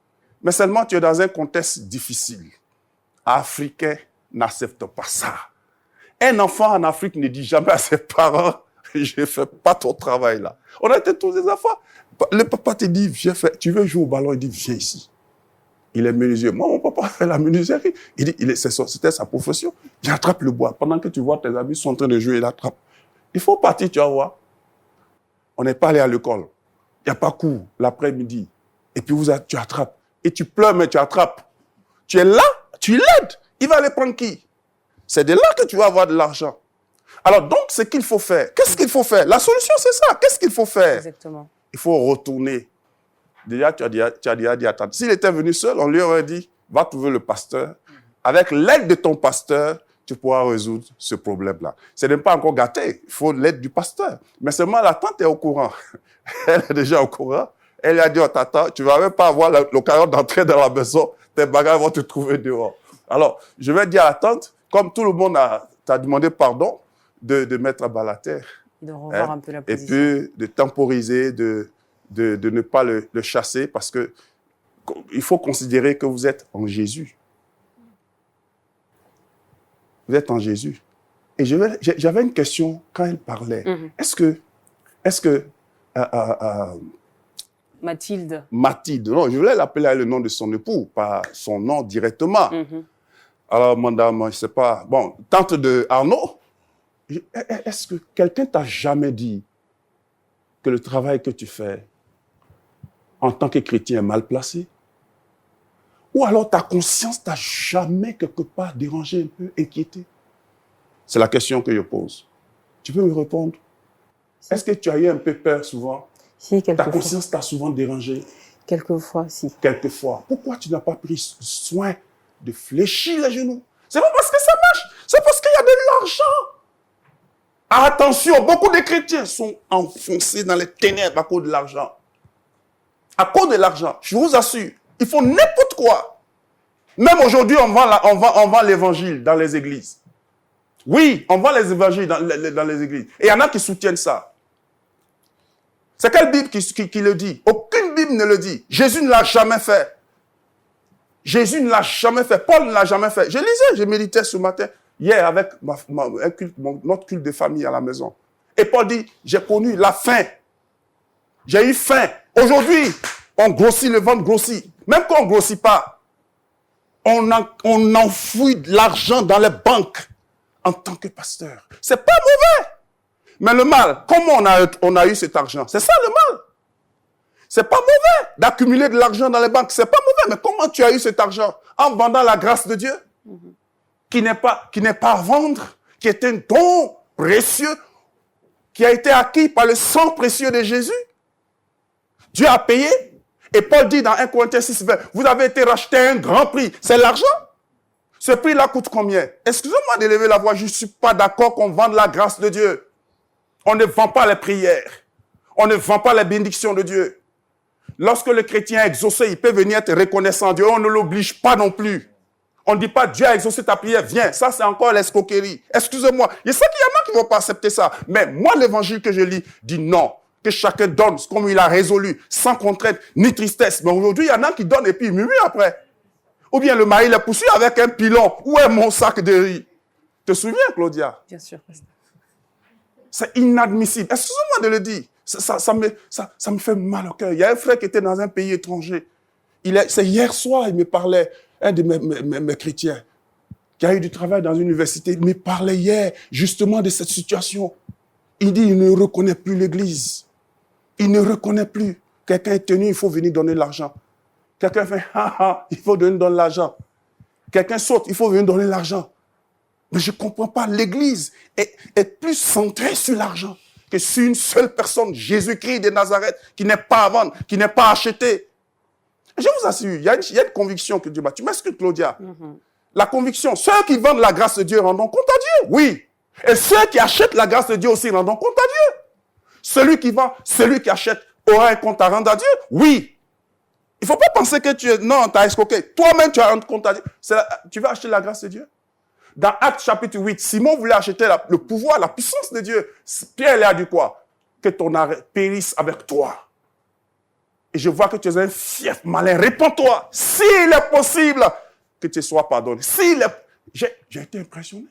mais seulement tu es dans un contexte difficile. Africain n'accepte pas ça. Un enfant en Afrique ne dit jamais à ses parents, je ne fais pas ton travail là. On a été tous des enfants. Le papa te dit, tu veux jouer au ballon, il dit, viens ici. Il est menuisier. Moi, mon papa fait la menuiserie. Il dit, c'était sa profession. Il attrape le bois. Pendant que tu vois tes amis sont en train de jouer, il attrape. Il faut partir, tu vas voir. On n'est pas allé à l'école. Il n'y a pas cours l'après-midi. Et puis tu attrapes. Et tu pleures, mais tu attrapes. Tu es là, tu l'aides. Il va aller prendre qui? C'est de là que tu vas avoir de l'argent. Alors donc, ce qu'il faut faire, qu'est-ce qu'il faut faire? La solution, c'est ça. Qu'est-ce qu'il faut faire? Exactement. Il faut retourner. Déjà, tu as déjà dit à ta... S'il était venu seul, on lui aurait dit, va trouver le pasteur. Avec l'aide de ton pasteur, tu pourras résoudre ce problème-là. Ce n'est pas encore gâté. Il faut l'aide du pasteur. Mais seulement la tante est au courant. Elle est déjà au courant. Elle a dit à tata, tu ne vas même pas avoir l'occasion d'entrer dans la maison. Tes bagages vont te trouver dehors. Alors, je vais dire à la tante, comme tout le monde t'a demandé pardon, de mettre à bas la terre. De revoir un peu la position. Et puis, de temporiser, de ne pas le chasser, parce que il faut considérer que vous êtes en Jésus. Vous êtes en Jésus. Et j'avais une question quand elle parlait. Est-ce que Mathilde. Mathilde, non, je voulais l'appeler le nom de son époux, pas son nom directement. Alors, madame, je ne sais pas, bon, tante de Arnaud, est-ce que quelqu'un t'a jamais dit que le travail que tu fais en tant que chrétien est mal placé? Ou alors ta conscience t'a jamais quelque part dérangé un peu, inquiété? C'est la question que je pose. Tu peux me répondre? Est-ce que tu as eu un peu peur souvent? Si, quelquefois. Ta conscience t'a souvent dérangé? Quelquefois, si. Quelquefois. Pourquoi tu n'as pas pris soin de fléchir les genoux? C'est pas parce que ça marche, c'est parce qu'il y a de l'argent. Attention, beaucoup de chrétiens sont enfoncés dans les ténèbres à cause de l'argent. À cause de l'argent, je vous assure, ils font n'importe quoi. Même aujourd'hui, on vend l'évangile dans les églises. Oui, on vend les évangiles dans les églises. Et il y en a qui soutiennent ça. C'est quelle Bible qui le dit? Aucune Bible ne le dit. Jésus ne l'a jamais fait. Jésus ne l'a jamais fait. Paul ne l'a jamais fait. Je lisais, je méditais ce matin, hier, avec notre culte de famille à la maison. Et Paul dit, j'ai connu la faim. J'ai eu faim. Aujourd'hui, on grossit, le ventre grossit. Même quand on ne grossit pas, on enfouit de l'argent dans les banques en tant que pasteur. C'est pas mauvais. Mais le mal, comment on a eu cet argent? C'est ça le mal. C'est pas mauvais d'accumuler de l'argent dans les banques. C'est pas mauvais. Mais comment tu as eu cet argent? En vendant la grâce de Dieu, qui n'est pas à vendre, qui est un don précieux, qui a été acquis par le sang précieux de Jésus. Dieu a payé. Et Paul dit dans 1 Corinthiens 6:20, vous avez été racheté à un grand prix. C'est l'argent. Ce prix-là coûte combien? Excusez-moi d'élever la voix, je ne suis pas d'accord qu'on vende la grâce de Dieu. On ne vend pas les prières. On ne vend pas les bénédictions de Dieu. Lorsque le chrétien est exaucé, il peut venir être reconnaissant à Dieu. On ne l'oblige pas non plus. On ne dit pas, Dieu a exaucé ta prière, viens. Ça, c'est encore l'escroquerie. Excusez-moi. Je sais qu'il y en a qui ne vont pas accepter ça. Mais moi, l'évangile que je lis dit non. Que chacun donne comme il a résolu, sans contrainte ni tristesse. Mais aujourd'hui, il y en a qui donnent et puis ils murmurent après. Ou bien le mari les poursuit avec un pilon. Où est mon sac de riz? Te souviens, Claudia? Bien sûr. C'est inadmissible. Excusez-moi de le dire. Ça me fait mal au cœur. Il y a un frère qui était dans un pays étranger. C'est hier soir, il me parlait, un de mes chrétiens, qui a eu du travail dans une université. Il me parlait hier, justement, de cette situation. Il dit, il ne reconnaît plus l'église. Il ne reconnaît plus. Quelqu'un est tenu, il faut venir donner l'argent. Quelqu'un fait, il faut donner l'argent. Quelqu'un saute, il faut venir donner l'argent. Mais je ne comprends pas. L'église est plus centrée sur l'argent que sur une seule personne, Jésus-Christ de Nazareth, qui n'est pas à vendre, qui n'est pas acheté. Je vous assure, il y a une conviction que Dieu m'a. Tu m'excuses, Claudia. La conviction, ceux qui vendent la grâce de Dieu rendront compte à Dieu. Oui. Et ceux qui achètent la grâce de Dieu aussi rendront compte à Dieu. Celui qui vend, celui qui achète aura un compte à rendre à Dieu. Oui. Il ne faut pas penser que tu as escroqué. Toi-même, tu as un compte à Dieu. Tu vas acheter la grâce de Dieu. Dans Actes chapitre 8, Simon voulait acheter le pouvoir, la puissance de Dieu. Pierre lui a dit quoi? Que ton arrêt périsse avec toi. Et je vois que tu es un fief malin. Réponds-toi. S'il est possible que tu sois pardonné. J'ai été impressionné.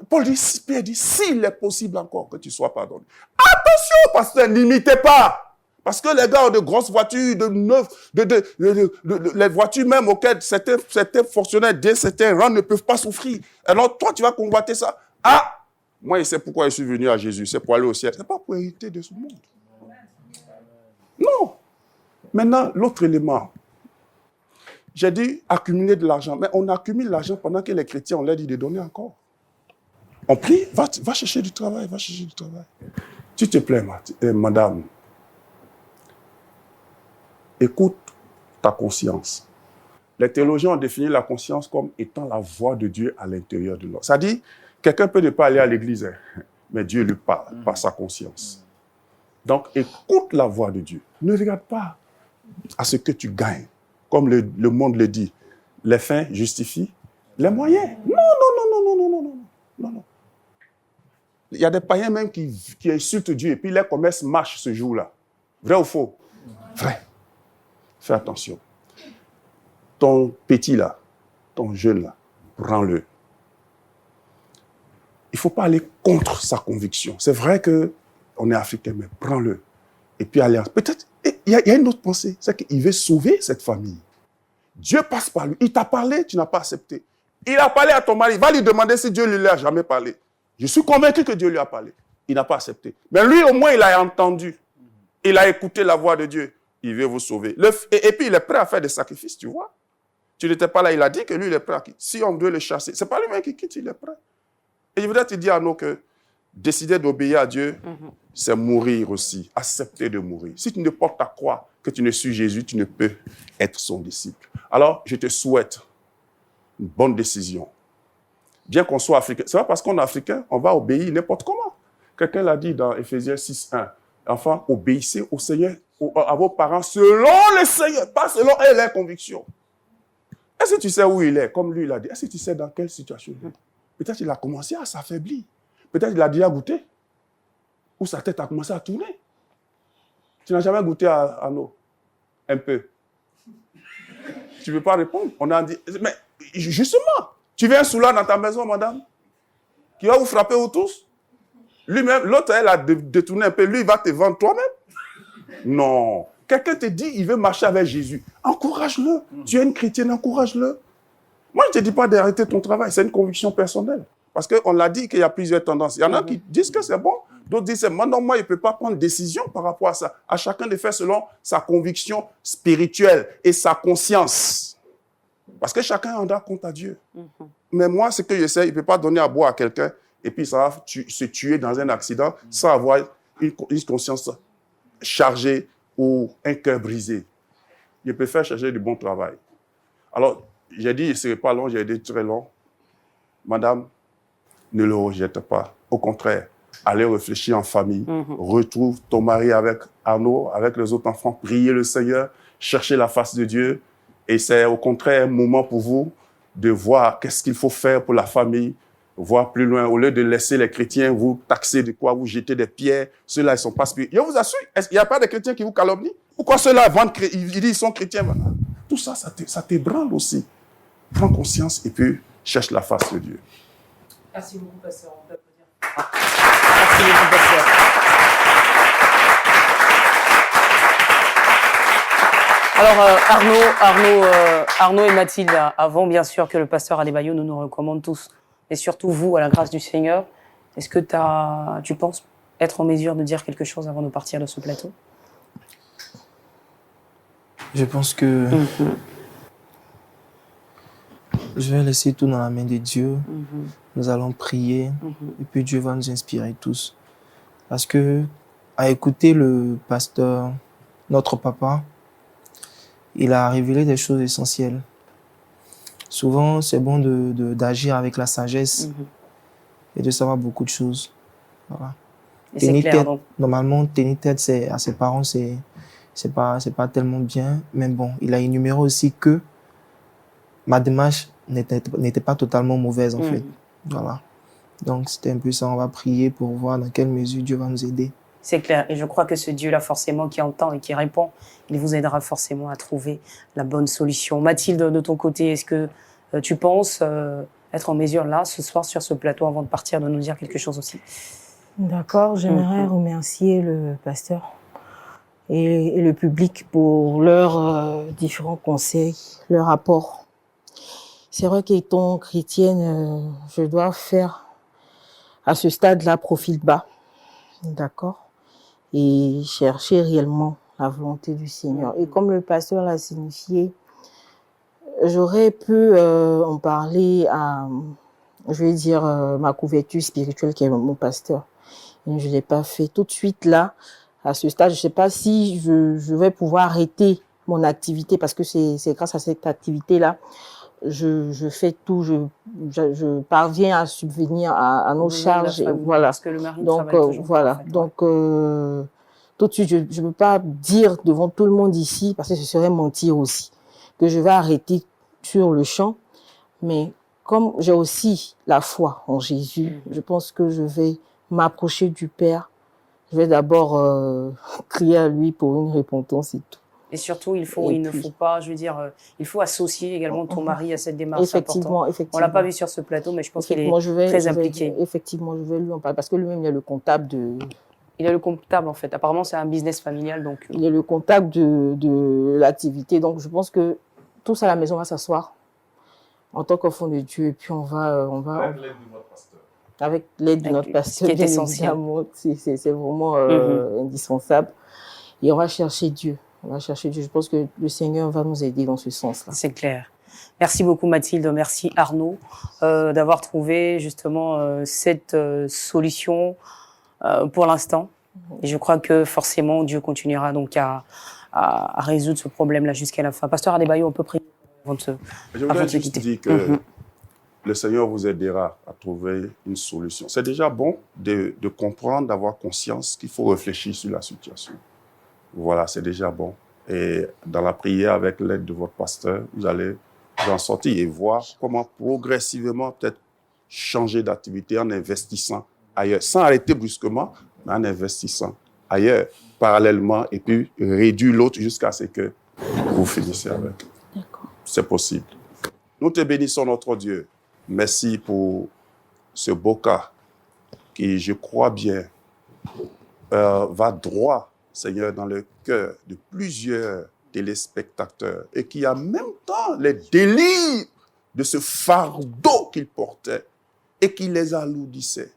Pierre dit, s'il est possible encore que tu sois pardonné. Attention, pasteur, n'imitez pas. Parce que les gars ont de grosses voitures, les voitures même auxquelles certains fonctionnaires d'un certain rang ne peuvent pas souffrir. Alors toi, tu vas convoiter ça. Ah, moi, je sais pourquoi je suis venu à Jésus. C'est pour aller au ciel. Ce n'est pas pour hériter de ce monde. Non. Maintenant, l'autre élément. J'ai dit accumuler de l'argent. Mais on accumule l'argent pendant que les chrétiens, on leur dit de donner encore. On prie, va chercher du travail, va chercher du travail. S'il te plaît, madame, écoute ta conscience. Les théologiens ont défini la conscience comme étant la voix de Dieu à l'intérieur de l'homme. Ça dit, quelqu'un peut ne pas aller à l'église, hein, mais Dieu lui parle par sa conscience. Donc, écoute la voix de Dieu. Ne regarde pas à ce que tu gagnes. Comme le monde le dit, les fins justifient les moyens. Non. Il y a des païens même qui insultent Dieu et puis les commerces marchent ce jour-là. Vrai ou faux? Vrai. Fais attention. Ton petit là, ton jeune là, prends-le. Il ne faut pas aller contre sa conviction. C'est vrai qu'on est africain, mais prends-le. Et puis aller. Peut-être, il y a une autre pensée, c'est qu'il veut sauver cette famille. Dieu passe par lui. Il t'a parlé, tu n'as pas accepté. Il a parlé à ton mari. Va lui demander si Dieu ne lui a jamais parlé. Je suis convaincu que Dieu lui a parlé. Il n'a pas accepté. Mais lui, au moins, il a entendu. Il a écouté la voix de Dieu. Il veut vous sauver. Et puis, il est prêt à faire des sacrifices, tu vois. Tu n'étais pas là. Il a dit que lui, il est prêt à quitter. Si on doit le chasser, ce n'est pas lui-même qui quitte, il est prêt. Et je voudrais te dire, Arnaud, que décider d'obéir à Dieu, c'est mourir aussi. Accepter de mourir. Si tu ne portes ta croix, que tu ne suis Jésus, tu ne peux être son disciple. Alors, je te souhaite une bonne décision. Bien qu'on soit africain, c'est pas parce qu'on est africain, on va obéir n'importe comment. Quelqu'un l'a dit dans Éphésiens 6:1. Enfin, obéissez au Seigneur, à vos parents selon le Seigneur, pas selon leurs convictions. Est-ce que tu sais où il est, comme lui l'a dit? Est-ce que tu sais dans quelle situation il est? Peut-être qu'il a commencé à s'affaiblir. Peut-être qu'il a déjà goûté. Ou sa tête a commencé à tourner. Tu n'as jamais goûté à nous? Un peu. Tu ne veux pas répondre? On a dit, mais justement, tu veux un soulard dans ta maison, madame, qui va vous frapper vous tous? Lui-même, l'autre, elle a détourné un peu. Lui, il va te vendre toi-même? Non. Quelqu'un te dit, il veut marcher avec Jésus. Encourage-le. Tu es une chrétienne, encourage-le. Moi, je ne te dis pas d'arrêter ton travail. C'est une conviction personnelle. Parce qu'on l'a dit qu'il y a plusieurs tendances. Il y en a qui disent que c'est bon. D'autres disent, non, moi, il ne peut pas prendre décision par rapport à ça. À chacun de faire selon sa conviction spirituelle et sa conscience. Parce que chacun en a compte à Dieu. Mais moi, ce que je sais, il ne peut pas donner à boire à quelqu'un et puis ça va se tuer dans un accident sans avoir une conscience chargée ou un cœur brisé. Il préfère chercher du bon travail. Alors, j'ai dit, il ne serait pas long, j'ai dit très long. Madame, ne le rejette pas. Au contraire, allez réfléchir en famille. Retrouve ton mari avec Arnaud, avec les autres enfants. Priez le Seigneur, cherchez la face de Dieu. Et c'est au contraire un moment pour vous de voir qu'est-ce qu'il faut faire pour la famille, voir plus loin. Au lieu de laisser les chrétiens vous taxer de quoi, vous jeter des pierres, ceux-là, ils ne sont pas spirituels. Je vous assure, il n'y a pas de chrétiens qui vous calomnient. Pourquoi ceux-là vendent, ils disent qu'ils sont chrétiens maintenant? Tout ça, ça t'ébranle aussi. Prends conscience et puis cherche la face de Dieu. Merci beaucoup, pasteur. On peut applaudir. Merci beaucoup, pasteur. Alors, Arnaud et Mathilde, avant bien sûr que le pasteur Adebayo nous recommande tous, et surtout vous, à la grâce du Seigneur, est-ce que tu penses être en mesure de dire quelque chose avant de partir de ce plateau? Je pense que je vais laisser tout dans la main de Dieu. Nous allons prier et puis Dieu va nous inspirer tous. Parce que, à écouter le pasteur, notre papa, il a révélé des choses essentielles. Souvent, c'est bon d'agir avec la sagesse et de savoir beaucoup de choses. Voilà. Et c'est clair, donc. Normalement, tenir tête à ses parents, c'est pas tellement bien. Mais bon, il a énuméré aussi que ma démarche n'était pas totalement mauvaise, en fait. Voilà. Donc, c'était un peu ça. On va prier pour voir dans quelle mesure Dieu va nous aider. C'est clair. Et je crois que ce Dieu-là, forcément, qui entend et qui répond, il vous aidera forcément à trouver la bonne solution. Mathilde, de ton côté, est-ce que tu penses être en mesure, là, ce soir, sur ce plateau, avant de partir, de nous dire quelque chose aussi? D'accord. J'aimerais remercier le pasteur et le public pour leurs différents conseils, leur apport. C'est vrai qu'étant chrétienne, je dois faire à ce stade-là profil bas. D'accord? Et chercher réellement la volonté du Seigneur. Et comme le pasteur l'a signifié, J'aurais pu en parler à, je vais dire, ma couverture spirituelle qui est mon pasteur. Et je ne l'ai pas fait tout de suite là, à ce stade. Je ne sais pas si je vais pouvoir arrêter mon activité parce que c'est grâce à cette activité-là, je fais tout, je parviens à subvenir à nos charges. Et voilà. Parce que le mari Donc, travaille toujours, voilà. en fait, ouais. Donc, tout de suite, je ne peux pas dire devant tout le monde ici, parce que ce serait mentir aussi, que je vais arrêter sur le champ. Mais comme j'ai aussi la foi en Jésus, je pense que je vais m'approcher du Père. Je vais d'abord crier à lui pour une repentance et tout. Et surtout, il ne faut pas, je veux dire, il faut associer également ton mari à cette démarche. Effectivement. On l'a pas vu sur ce plateau, mais je pense qu'il est très impliqué. Effectivement, je vais lui en parler parce que lui-même, il est le comptable de... Il est le comptable, en fait. Apparemment, c'est un business familial, donc... Il est le comptable de l'activité. Donc, je pense que tous à la maison, on va s'asseoir en tant qu'enfant de Dieu. Et puis, on va Avec l'aide de votre pasteur. Avec l'aide de notre pasteur, qui est essentiel. C'est vraiment indispensable. Et on va chercher Dieu. On va chercher Dieu. Je pense que le Seigneur va nous aider dans ce sens-là. C'est clair. Merci beaucoup Mathilde, merci Arnaud d'avoir trouvé justement cette solution pour l'instant. Et je crois que forcément Dieu continuera donc à résoudre ce problème-là jusqu'à la fin. Pasteur Adebayo, on peut prier avant de se quitter. Je voudrais juste dire que le Seigneur vous aidera à trouver une solution. C'est déjà bon de comprendre, d'avoir conscience qu'il faut réfléchir sur la situation. Voilà, c'est déjà bon. Et dans la prière, avec l'aide de votre pasteur, vous allez vous en sortir et voir comment progressivement peut-être changer d'activité en investissant ailleurs, sans arrêter brusquement, mais en investissant ailleurs, parallèlement, et puis réduire l'autre jusqu'à ce que vous finissiez avec. C'est possible. Nous te bénissons, notre Dieu. Merci pour ce beau cas qui, je crois bien, va droit, Seigneur, dans le cœur de plusieurs téléspectateurs et qui, en même temps, les délivre de ce fardeau qu'ils portaient et qui les alourdissait,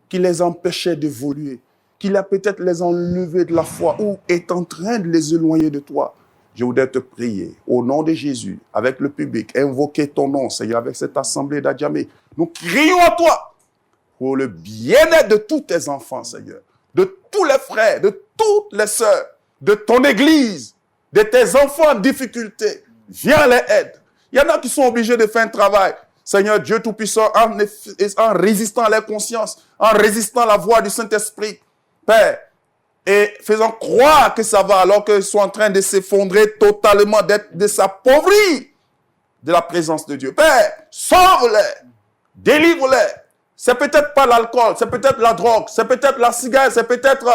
qui les empêchait d'évoluer, qui peut-être les enlevait de la foi ou est en train de les éloigner de toi. Je voudrais te prier, au nom de Jésus, avec le public, invoquer ton nom, Seigneur, avec cette assemblée d'Adjamé. Nous crions à toi pour le bien-être de tous tes enfants, Seigneur, de tous les frères, de toutes les sœurs, de ton Église, de tes enfants en difficulté. Viens les aider. Il y en a qui sont obligés de faire un travail. Seigneur Dieu Tout-Puissant, en résistant à leur conscience, en résistant à la voix du Saint-Esprit, Père, et faisant croire que ça va alors qu'ils sont en train de s'effondrer totalement, de s'appauvrir de la présence de Dieu. Père, sauve-les, délivre-les. C'est peut-être pas l'alcool, c'est peut-être la drogue, c'est peut-être la cigarette, c'est peut-être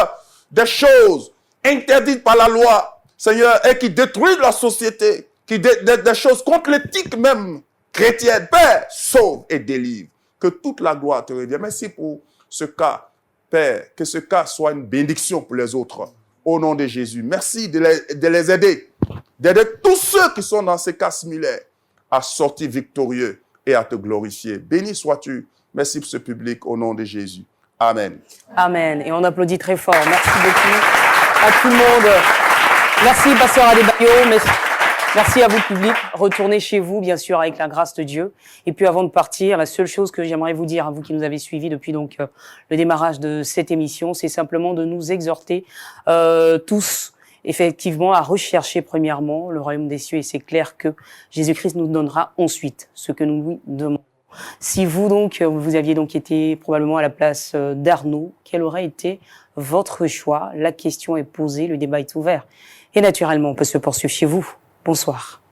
des choses interdites par la loi, Seigneur, et qui détruisent la société, des choses contre l'éthique même chrétienne. Père, sauve et délivre. Que toute la gloire te revienne. Merci pour ce cas. Père, que ce cas soit une bénédiction pour les autres. Au nom de Jésus. Merci de les aider. D'aider tous ceux qui sont dans ces cas similaires à sortir victorieux et à te glorifier. Béni sois-tu. Merci pour ce public au nom de Jésus. Amen. Amen. Et on applaudit très fort. Merci beaucoup à tout le monde. Merci, Pasteur Adebayo. Merci à vous, public. Retournez chez vous, bien sûr, avec la grâce de Dieu. Et puis, avant de partir, la seule chose que j'aimerais vous dire, à vous qui nous avez suivis depuis donc le démarrage de cette émission, c'est simplement de nous exhorter tous, effectivement, à rechercher premièrement le royaume des cieux. Et c'est clair que Jésus-Christ nous donnera ensuite ce que nous lui demandons. Si vous donc, vous aviez donc été probablement à la place d'Arnaud, quel aurait été votre choix? La question est posée, le débat est ouvert. Et naturellement, on peut se poursuivre chez vous. Bonsoir.